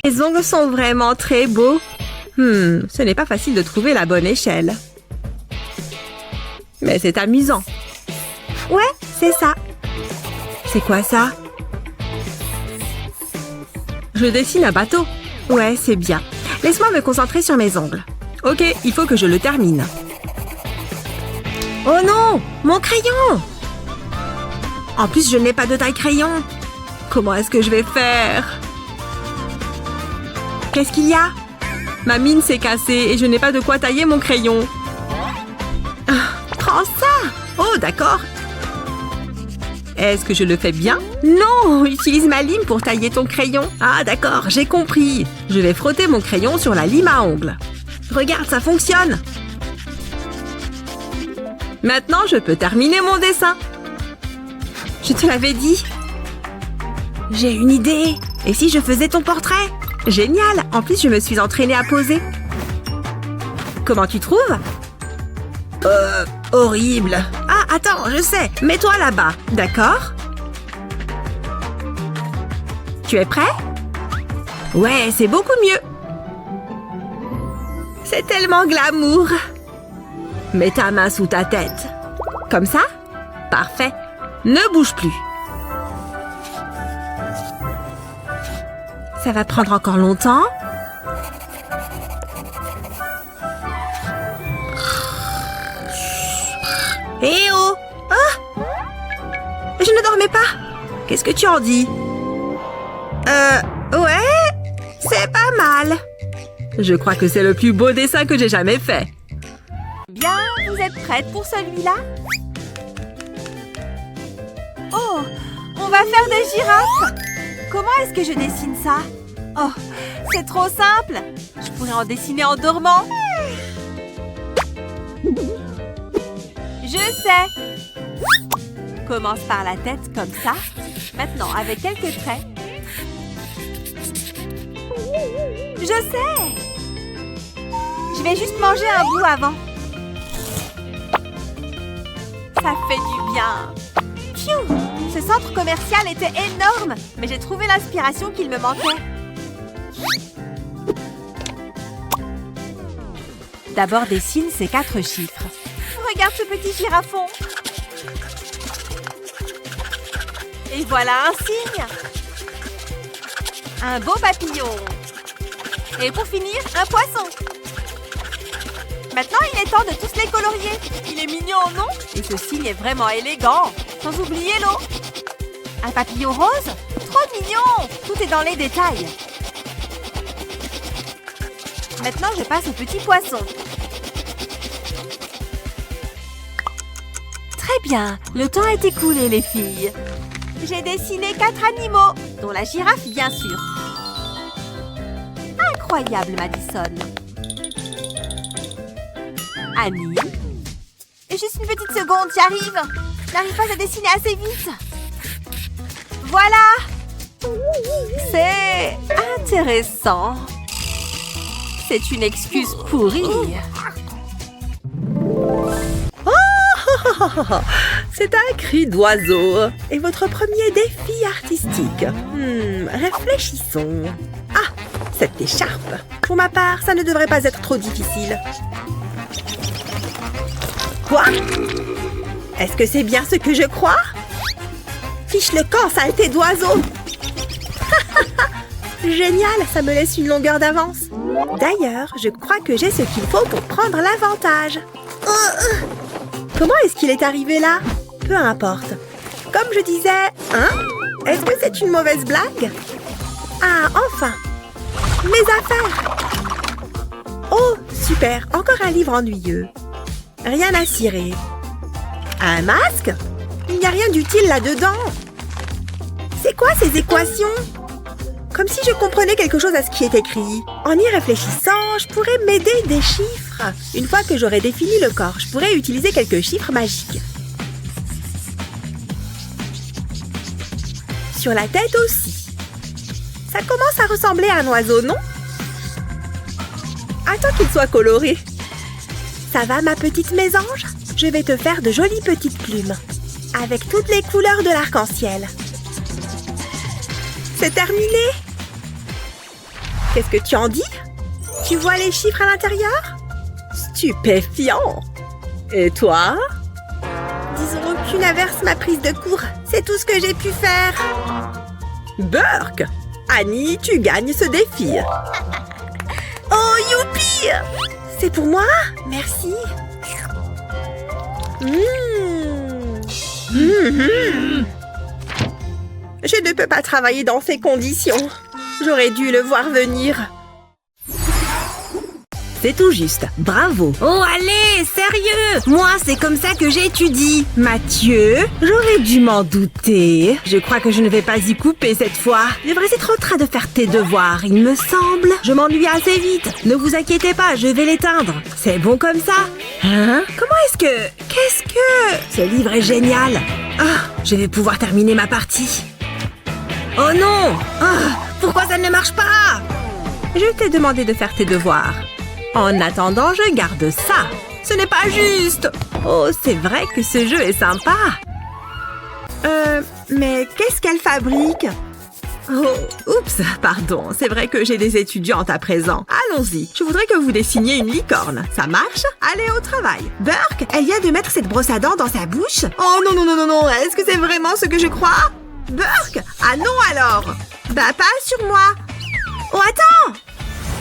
Les ongles sont vraiment très beaux. Ce n'est pas facile de trouver la bonne échelle. Mais c'est amusant. Ouais, c'est ça. C'est quoi ça? Je dessine un bateau. Ouais, c'est bien. Laisse-moi me concentrer sur mes ongles. Ok, il faut que je le termine. Oh non! Mon crayon! En plus, je n'ai pas de taille crayon. Comment est-ce que je vais faire? Qu'est-ce qu'il y a? Ma mine s'est cassée et je n'ai pas de quoi tailler mon crayon. Prends ça! Oh, d'accord. Est-ce que je le fais bien? Non! Utilise ma lime pour tailler ton crayon. Ah, d'accord, j'ai compris. Je vais frotter mon crayon sur la lime à ongles. Regarde, ça fonctionne. Maintenant, je peux terminer mon dessin. Je te l'avais dit. J'ai une idée. Et si je faisais ton portrait? Génial! En plus, je me suis entraînée à poser. Comment tu trouves? Horrible. Ah, attends, je sais. Mets-toi là-bas, d'accord? Tu es prêt? Ouais, c'est beaucoup mieux. C'est tellement glamour. Mets ta main sous ta tête. Comme ça? Parfait. Ne bouge plus. Ça va prendre encore longtemps. Eh oh! Ah! Je ne dormais pas. Qu'est-ce que tu en dis? Ouais, c'est pas mal. Je crois que c'est le plus beau dessin que j'ai jamais fait. Bien, vous êtes prête pour celui-là? Oh, on va faire des girafes. Comment est-ce que je dessine ça? Oh, c'est trop simple. Je pourrais en dessiner en dormant. Je sais. Commence par la tête comme ça. Maintenant, avec quelques traits. Je sais. Je vais juste manger un bout avant. Ça fait du bien. Pfiou! Ce centre commercial était énorme, mais j'ai trouvé l'inspiration qu'il me manquait. D'abord, dessine ces 4 chiffres. Regarde ce petit girafon. Et voilà un signe. Un beau papillon. Et pour finir, un poisson. Maintenant, il est temps de tous les colorier. Il est mignon, non? Et ce signe est vraiment élégant. Sans oublier l'eau. Un papillon rose? Trop mignon! Tout est dans les détails. Maintenant, je passe au petit poisson. Très bien. Le temps est écoulé, les filles. J'ai dessiné 4 animaux, dont la girafe, bien sûr. Incroyable, Madison. Annie. Juste une petite seconde, j'y arrive. Je n'arrive pas à dessiner assez vite. Voilà. C'est intéressant. C'est une excuse pourrie. C'est un cri d'oiseau. Et votre premier défi artistique? Réfléchissons. Ah, cette écharpe. Pour ma part, ça ne devrait pas être trop difficile. Quoi? Est-ce que c'est bien ce que je crois? Fiche le camp, saleté d'oiseau! Génial, ça me laisse une longueur d'avance. D'ailleurs, je crois que j'ai ce qu'il faut pour prendre l'avantage. Comment est-ce qu'il est arrivé là? Peu importe. Comme je disais, hein? Est-ce que c'est une mauvaise blague? Ah, enfin! Mes affaires! Oh, super! Encore un livre ennuyeux. Rien à cirer. Un masque? Il n'y a rien d'utile là-dedans. C'est quoi ces équations? Comme si je comprenais quelque chose à ce qui est écrit. En y réfléchissant, je pourrais m'aider des chiffres. Une fois que j'aurai défini le corps, je pourrais utiliser quelques chiffres magiques. Sur la tête aussi. Ça commence à ressembler à un oiseau, non? Attends qu'il soit coloré. Ça va, ma petite mésange? Je vais te faire de jolies petites plumes, avec toutes les couleurs de l'arc-en-ciel. C'est terminé. Qu'est-ce que tu en dis? Tu vois les chiffres à l'intérieur? Stupéfiant. Et toi? Disons qu'une averse m'a prise de court. C'est tout ce que j'ai pu faire. Burke! Annie, tu gagnes ce défi. Oh, youpi! C'est pour moi? Merci. Je ne peux pas travailler dans ces conditions. J'aurais dû le voir venir. C'est tout juste. Bravo. Oh, allez, sérieux. Moi, c'est comme ça que j'étudie. Mathieu, j'aurais dû m'en douter. Je crois que je ne vais pas y couper cette fois. Je devrais être en train de faire tes devoirs, il me semble. Je m'ennuie assez vite. Ne vous inquiétez pas, je vais l'éteindre. C'est bon comme ça? Hein? Comment est-ce que... Qu'est-ce que... Ce livre est génial. Ah, je vais pouvoir terminer ma partie. Oh non! Ah, pourquoi ça ne marche pas? Je t'ai demandé de faire tes devoirs. En attendant, je garde ça. Ce n'est pas juste. Oh, c'est vrai que ce jeu est sympa. Mais qu'est-ce qu'elle fabrique? Oh, oups, pardon. C'est vrai que j'ai des étudiantes à présent. Allons-y. Je voudrais que vous dessiniez une licorne. Ça marche? Allez au travail. Burke, elle vient de mettre cette brosse à dents dans sa bouche? Oh non, non, non, non, non. Est-ce que c'est vraiment ce que je crois? Burke! Ah non alors! Bah pas sur moi! Oh attends!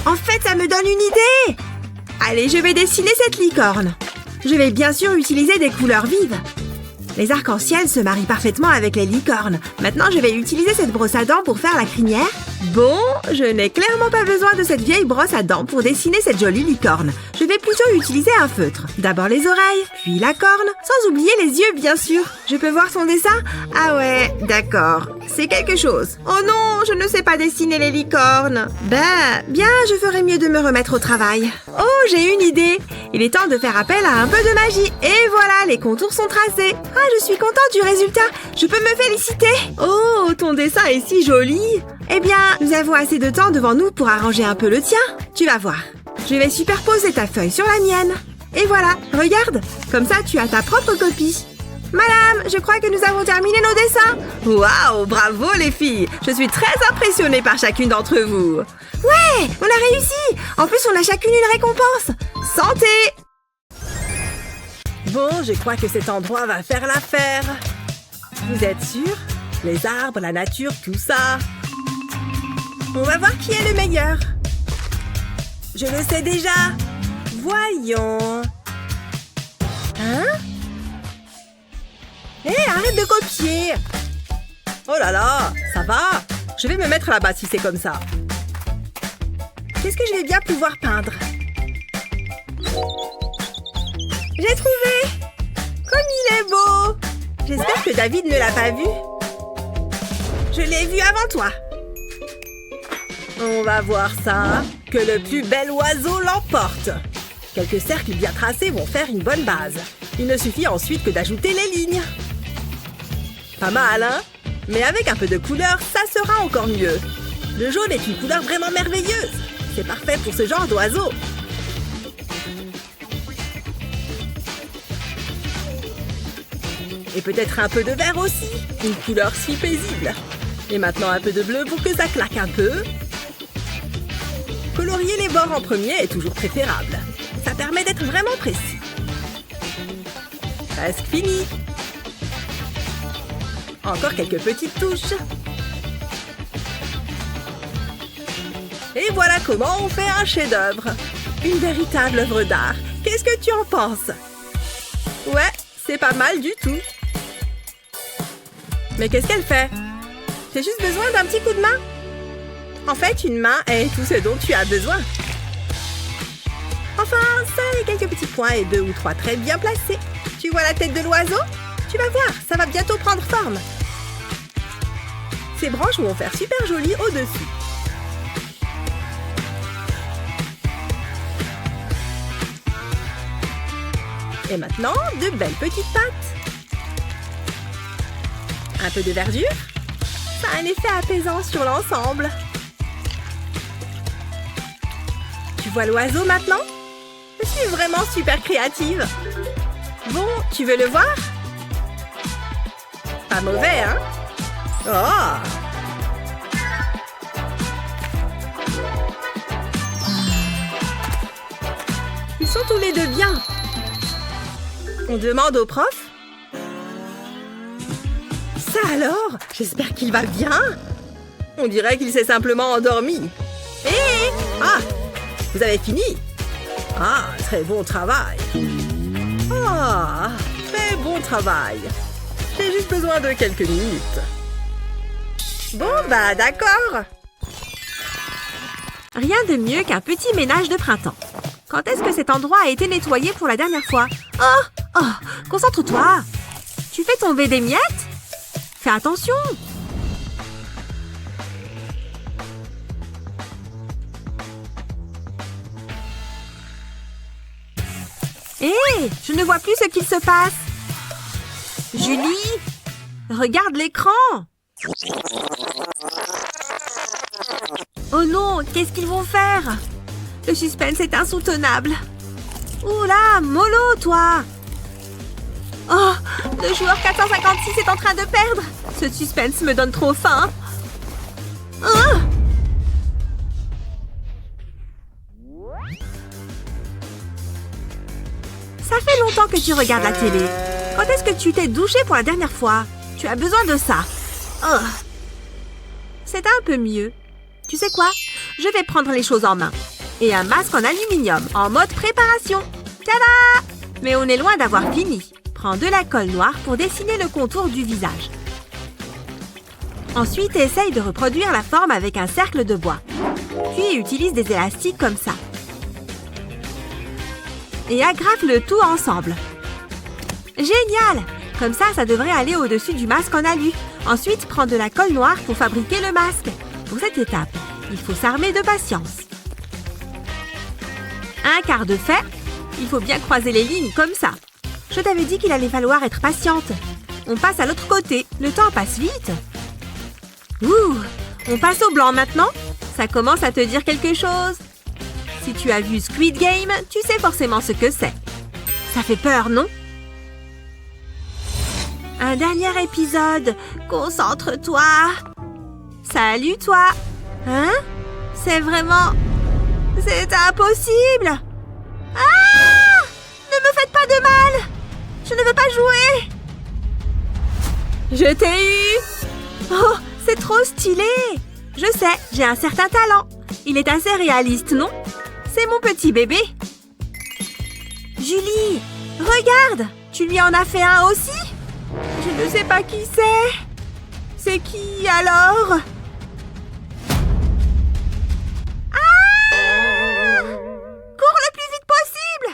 En fait ça me donne une idée! Allez, je vais dessiner cette licorne. Je vais bien sûr utiliser des couleurs vives. Les arcs-en-ciel se marient parfaitement avec les licornes. Maintenant je vais utiliser cette brosse à dents pour faire la crinière. Bon, je n'ai clairement pas besoin de cette vieille brosse à dents pour dessiner cette jolie licorne. Je vais plutôt utiliser un feutre. D'abord les oreilles, puis la corne, sans oublier les yeux bien sûr. Je peux voir son dessin? Ah ouais, d'accord. C'est quelque chose. Oh non, je ne sais pas dessiner les licornes. Ben, bien, je ferais mieux de me remettre au travail. Oh, j'ai une idée. Il est temps de faire appel à un peu de magie. Et voilà, les contours sont tracés. Ah, je suis contente du résultat. Je peux me féliciter. Oh, ton dessin est si joli. Eh bien, nous avons assez de temps devant nous pour arranger un peu le tien. Tu vas voir. Je vais superposer ta feuille sur la mienne. Et voilà, regarde. Comme ça, tu as ta propre copie. Madame, je crois que nous avons terminé nos dessins. Waouh, bravo les filles. Je suis très impressionnée par chacune d'entre vous. Ouais, on a réussi. En plus, on a chacune une récompense. Santé. Bon, je crois que cet endroit va faire l'affaire. Vous êtes sûrs? Les arbres, la nature, tout ça. On va voir qui est le meilleur. Je le sais déjà. Voyons. Hein? Hé, arrête de copier. Oh là là, ça va. Je vais me mettre là-bas si c'est comme ça. Qu'est-ce que je vais bien pouvoir peindre? J'ai trouvé. Comme il est beau. J'espère que David ne l'a pas vu. Je l'ai vu avant toi. On va voir ça. Que le plus bel oiseau l'emporte. Quelques cercles bien tracés vont faire une bonne base. Il ne suffit ensuite que d'ajouter les lignes. Pas mal, hein? Mais avec un peu de couleur, ça sera encore mieux. Le jaune est une couleur vraiment merveilleuse. C'est parfait pour ce genre d'oiseau. Et peut-être un peu de vert aussi. Une couleur si paisible. Et maintenant un peu de bleu pour que ça claque un peu. Colorier les bords en premier est toujours préférable. Ça permet d'être vraiment précis. Presque fini. Encore quelques petites touches. Et voilà comment on fait un chef-d'œuvre. Une véritable œuvre d'art. Qu'est-ce que tu en penses? Ouais, c'est pas mal du tout. Mais qu'est-ce qu'elle fait? J'ai juste besoin d'un petit coup de main. En fait, une main est tout ce dont tu as besoin. Enfin, ça et quelques petits points et 2 ou 3 traits bien placés. Tu vois la tête de l'oiseau? Tu vas voir, ça va bientôt prendre forme. Ces branches vont faire super joli au-dessus. Et maintenant, de belles petites pattes. Un peu de verdure. Ça a un effet apaisant sur l'ensemble. Tu vois l'oiseau maintenant? Je suis vraiment super créative. Bon, tu veux le voir? Pas mauvais, hein? Oh! Ils sont tous les deux bien. On demande au prof? Ça alors? J'espère qu'il va bien. On dirait qu'il s'est simplement endormi. Hé! Ah! Vous avez fini? Ah, très bon travail. Ah, très bon travail. J'ai juste besoin de quelques minutes. Bon, bah d'accord. Rien de mieux qu'un petit ménage de printemps. Quand est-ce que cet endroit a été nettoyé pour la dernière fois? Oh, concentre-toi. Tu fais tomber des miettes? Fais attention. Hé, je ne vois plus ce qu'il se passe. Julie, regarde l'écran. Oh non, qu'est-ce qu'ils vont faire? Le suspense est insoutenable. Oula, mollo, toi. Oh, le joueur 456 est en train de perdre. Ce suspense me donne trop faim. Oh! Ça fait longtemps que tu regardes la télé. Quand est-ce que tu t'es douché pour la dernière fois? Tu as besoin de ça. Oh. C'est un peu mieux. Tu sais quoi? Je vais prendre les choses en main. Et un masque en aluminium, en mode préparation. Tada! Mais on est loin d'avoir fini. Prends de la colle noire pour dessiner le contour du visage. Ensuite, essaye de reproduire la forme avec un cercle de bois. Puis utilise des élastiques comme ça. Et agrafe le tout ensemble. Génial! Comme ça, ça devrait aller au-dessus du masque en alu. Ensuite, prends de la colle noire pour fabriquer le masque. Pour cette étape, il faut s'armer de patience. Un quart de fait, il faut bien croiser les lignes comme ça. Je t'avais dit qu'il allait falloir être patiente. On passe à l'autre côté. Le temps passe vite. Ouh! On passe au blanc maintenant? Ça commence à te dire quelque chose? Si tu as vu Squid Game, tu sais forcément ce que c'est. Ça fait peur, non? Un dernier épisode. Concentre-toi. Salut, toi. Hein? C'est vraiment... C'est impossible. Ah! Ne me faites pas de mal. Je ne veux pas jouer. Je t'ai eu. Oh, c'est trop stylé. Je sais, j'ai un certain talent. Il est assez réaliste, non? C'est mon petit bébé. Julie, regarde. Tu lui en as fait un aussi? Je ne sais pas qui c'est. C'est qui, alors? Ah! Cours le plus vite possible!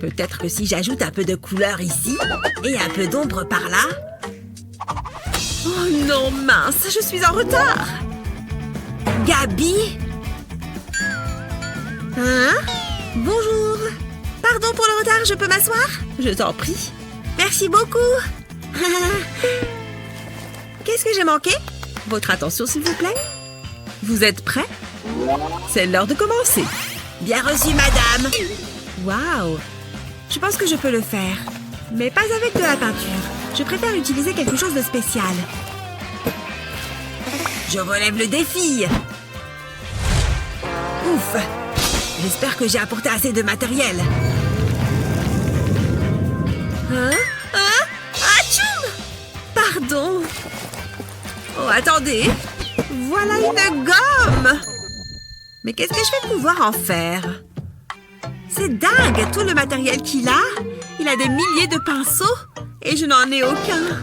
Peut-être que si j'ajoute un peu de couleur ici et un peu d'ombre par là... Oh non, mince, je suis en retard! Gabi? Hein? Bonjour! Pardon pour le retard, je peux m'asseoir? Je t'en prie. Merci beaucoup! Qu'est-ce que j'ai manqué? Votre attention, s'il vous plaît. Vous êtes prêts? C'est l'heure de commencer. Bien reçu, madame! Waouh! Je pense que je peux le faire. Mais pas avec de la peinture. Je préfère utiliser quelque chose de spécial. Je relève le défi! Ouf! J'espère que j'ai apporté assez de matériel. Hein? Atchoum! Pardon. Oh, attendez. Voilà une gomme! Mais qu'est-ce que je vais pouvoir en faire? C'est dingue, tout le matériel qu'il a. Il a des milliers de pinceaux et je n'en ai aucun.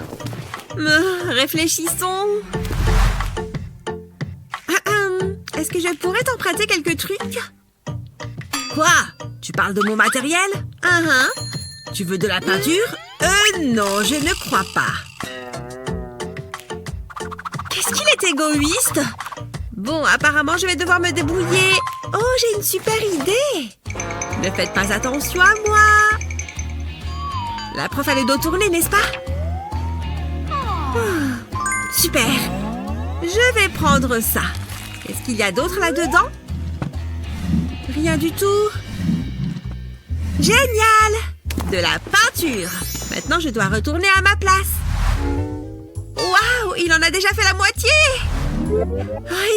Réfléchissons. Est-ce que je pourrais t'emprunter quelques trucs? Quoi? Tu parles de mon matériel? Tu veux de la peinture? Non, je ne crois pas. Qu'est-ce qu'il est égoïste? Bon, apparemment, je vais devoir me débrouiller. Oh, j'ai une super idée. Ne faites pas attention à moi. La prof a le dos tourné, n'est-ce pas? Oh, super. Je vais prendre ça. Qu'est-ce qu'il y a d'autre là-dedans? Rien du tout. Génial! de la peinture. Maintenant, je dois retourner à ma place. Waouh, il en a déjà fait la moitié.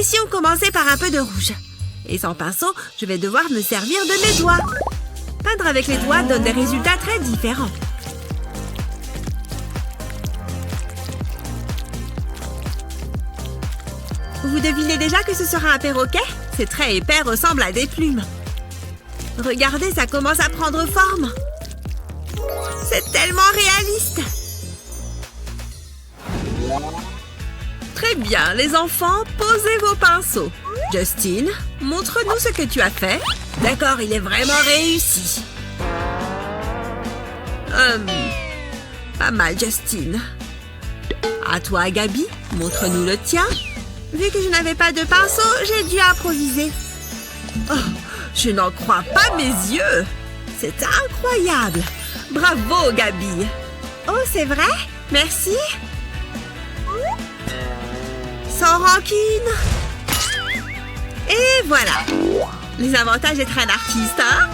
Et si on commençait par un peu de rouge? Et sans pinceau, je vais devoir me servir de mes doigts. Peindre avec les doigts donne des résultats très différents. Vous devinez déjà que ce sera un perroquet? C'est très épais, ressemble à des plumes. Regardez, ça commence à prendre forme. C'est tellement réaliste. Très bien, les enfants, posez vos pinceaux. Justin, montre-nous ce que tu as fait. D'accord, il est vraiment réussi. Pas mal, Justin. À toi, Gabi, montre-nous le tien. Vu que je n'avais pas de pinceau, j'ai dû improviser. Oh, je n'en crois pas mes yeux. C'est incroyable. Bravo, Gabi. Oh, c'est vrai? Merci. Sans rancune. Et voilà. Les avantages d'être un artiste, hein?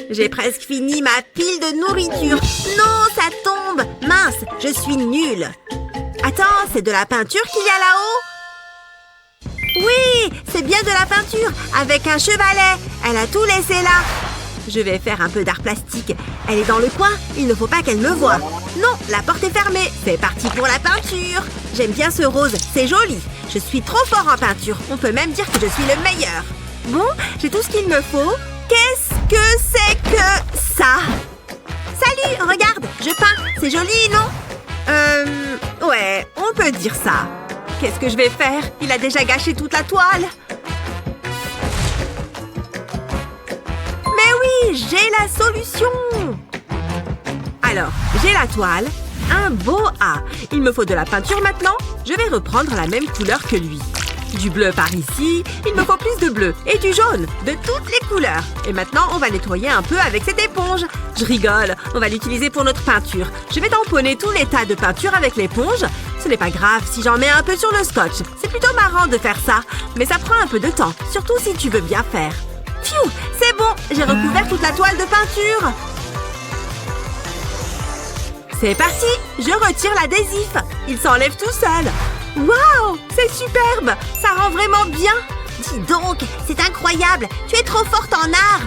J'ai presque fini ma pile de nourriture. Non, ça tombe. Mince, je suis nulle. Attends, c'est de la peinture qu'il y a là-haut? Oui, c'est bien de la peinture, avec un chevalet. Elle a tout laissé là. Je vais faire un peu d'art plastique. Elle est dans le coin, il ne faut pas qu'elle me voie. Non, la porte est fermée. C'est parti pour la peinture. J'aime bien ce rose, c'est joli. Je suis trop fort en peinture. On peut même dire que je suis le meilleur. Bon, j'ai tout ce qu'il me faut. Qu'est-ce que c'est que ça? Salut, regarde, je peins. C'est joli, non? Ouais, on peut dire ça. Qu'est-ce que je vais faire? Il a déjà gâché toute la toile. Mais oui, j'ai la solution. Alors, j'ai la toile, un beau A. Il me faut de la peinture maintenant. Je vais reprendre la même couleur que lui. Du bleu par ici, il me faut plus de bleu. Et du jaune, de toutes les couleurs. Et maintenant, on va nettoyer un peu avec cette éponge. Je rigole, on va l'utiliser pour notre peinture. Je vais tamponner tous les tas de peinture avec l'éponge. Ce n'est pas grave si j'en mets un peu sur le scotch. C'est plutôt marrant de faire ça. Mais ça prend un peu de temps, surtout si tu veux bien faire. Pfiou, c'est bon, j'ai recouvert toute la toile de peinture. C'est parti, je retire l'adhésif. Il s'enlève tout seul. Waouh, c'est superbe. Ça rend vraiment bien. Dis donc, c'est incroyable. Tu es trop forte en art.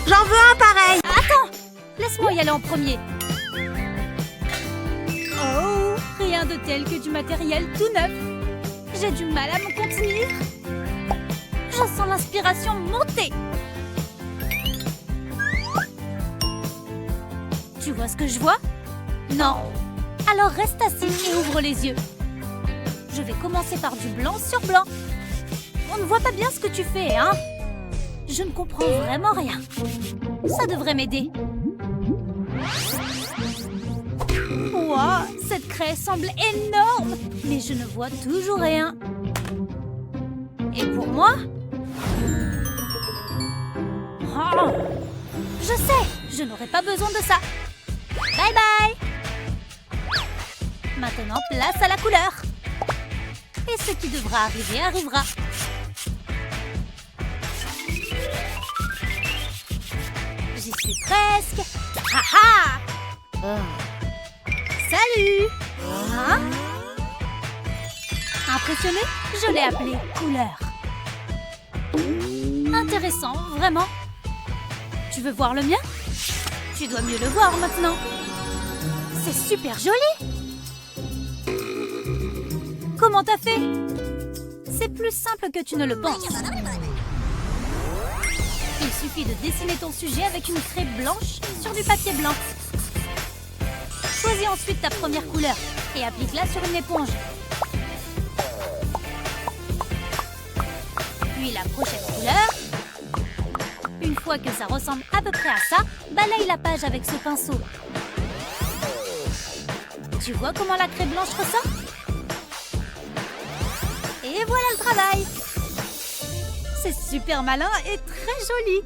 J'en veux un pareil. Attends, laisse-moi y aller en premier. Oh, rien de tel que du matériel tout neuf. J'ai du mal à me contenir. Je sens l'inspiration monter. Tu vois ce que je vois? Non. Alors reste assis et ouvre les yeux. Je vais commencer par du blanc sur blanc. On ne voit pas bien ce que tu fais, hein? Je ne comprends vraiment rien. Ça devrait m'aider. Wow, cette craie semble énorme, mais je ne vois toujours rien. Et pour moi? Oh, je sais, je n'aurai pas besoin de ça. Bye bye! Maintenant, place à la couleur. Et ce qui devra arriver arrivera. J'y suis presque. Haha! Salut! Hein? Impressionné? Je l'ai appelé couleur. Intéressant, vraiment. Tu veux voir le mien? Tu dois mieux le voir maintenant. C'est super joli! Comment t'as fait? C'est plus simple que tu ne le penses. Il suffit de dessiner ton sujet avec une craie blanche sur du papier blanc. Choisis ensuite ta première couleur et applique-la sur une éponge. Puis la prochaine couleur. Une fois que ça ressemble à peu près à ça, balaye la page avec ce pinceau. Tu vois comment la craie blanche ressort? Et voilà le travail! C'est super malin et très joli!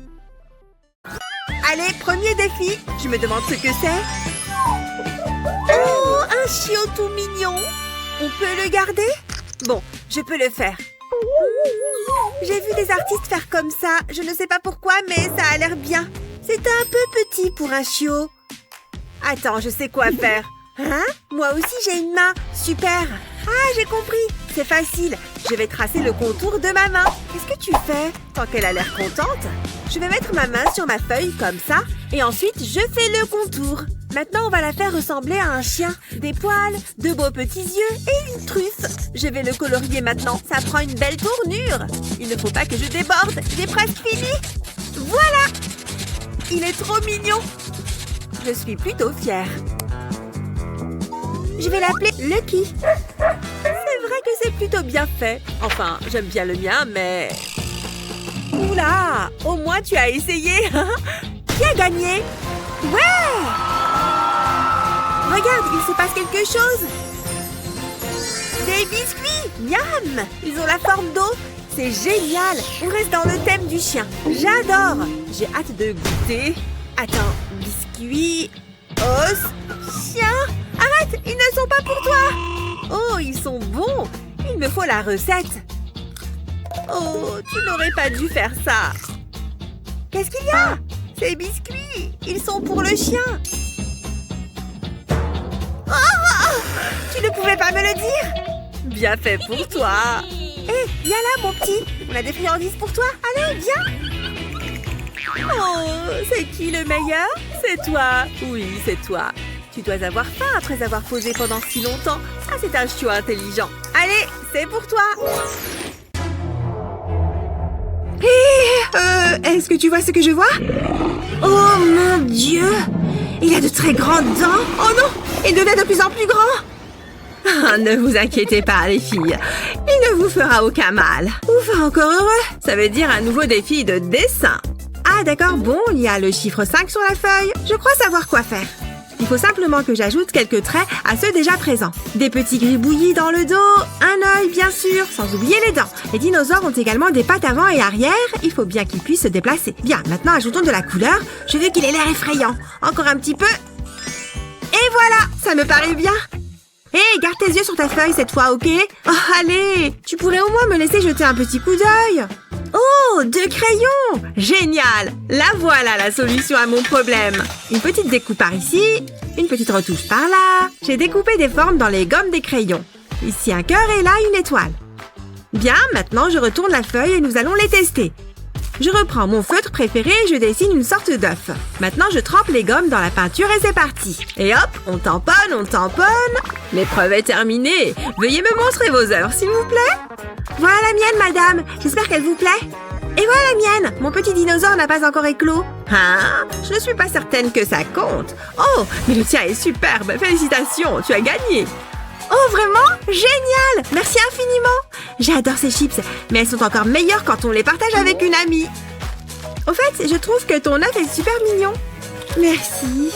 Allez, premier défi. Je me demande ce que c'est. Oh, un chiot tout mignon. On peut le garder? Bon, je peux le faire. J'ai vu des artistes faire comme ça. Je ne sais pas pourquoi, mais ça a l'air bien. C'est un peu petit pour un chiot. Attends, je sais quoi faire. Hein? Moi aussi, j'ai une main. Super. Ah, j'ai compris. C'est facile. Je vais tracer le contour de ma main. Qu'est-ce que tu fais? Tant qu'elle a l'air contente. Je vais mettre ma main sur ma feuille comme ça. Et ensuite, je fais le contour. Maintenant, on va la faire ressembler à un chien. Des poils, de beaux petits yeux et une truffe. Je vais le colorier maintenant. Ça prend une belle tournure. Il ne faut pas que je déborde. J'ai presque fini. Voilà! Il est trop mignon. Je suis plutôt fière. Je vais l'appeler Lucky. C'est vrai que c'est plutôt bien fait. Enfin, j'aime bien le mien, mais... Oula! Au moins, tu as essayé. Qui a gagné? Ouais! Regarde, il se passe quelque chose. Des biscuits! Miam! Ils ont la forme d'eau. C'est génial. On reste dans le thème du chien. J'adore. J'ai hâte de goûter. Attends, biscuits, os, chien. Arrête, ils ne sont pas pour toi. Oh, ils sont bons. Il me faut la recette. Oh, tu n'aurais pas dû faire ça. Qu'est-ce qu'il y a? Ces biscuits, ils sont pour le chien. Oh, tu ne pouvais pas me le dire. Bien fait pour toi. Hé, viens là, mon petit. On a des friandises pour toi. Allez, viens. Oh, c'est qui le meilleur? C'est toi. Oui, c'est toi. Tu dois avoir faim après avoir posé pendant si longtemps. Ça, c'est un chiot intelligent. Allez, c'est pour toi. Est-ce que tu vois ce que je vois? Oh mon Dieu! Il a de très grandes dents. Oh non! Il devient de plus en plus grand. Ah, ne vous inquiétez pas, les filles. Il ne vous fera aucun mal. Ouf, encore heureux. Ça veut dire un nouveau défi de dessin. Ah, d'accord, bon, il y a le chiffre 5 sur la feuille. Je crois savoir quoi faire. Il faut simplement que j'ajoute quelques traits à ceux déjà présents. Des petits gribouillis dans le dos, un œil bien sûr, sans oublier les dents. Les dinosaures ont également des pattes avant et arrière, il faut bien qu'ils puissent se déplacer. Bien, maintenant ajoutons de la couleur, je veux qu'il ait l'air effrayant. Encore un petit peu. Et voilà, ça me paraît bien. Hé, garde tes yeux sur ta feuille cette fois, ok? Oh, allez, tu pourrais au moins me laisser jeter un petit coup d'œil. Oh, 2 crayons! Génial! La voilà la solution à mon problème. Une petite découpe par ici, une petite retouche par là. J'ai découpé des formes dans les gommes des crayons. Ici un cœur et là une étoile. Bien, maintenant je retourne la feuille et nous allons les tester. Je reprends mon feutre préféré et je dessine une sorte d'œuf. Maintenant je trempe les gommes dans la peinture et c'est parti. Et hop, on tamponne, on tamponne. L'épreuve est terminée. Veuillez me montrer vos œuvres, s'il vous plaît. Voilà la mienne, madame. J'espère qu'elle vous plaît. Et voilà la mienne. Mon petit dinosaure n'a pas encore éclos. Hein? Je ne suis pas certaine que ça compte. Oh, mais le tien est superbe. Félicitations, tu as gagné. Oh, vraiment? Génial! Merci infiniment. J'adore ces chips, mais elles sont encore meilleures quand on les partage avec une amie. Au fait, je trouve que ton œuf est super mignon. Merci.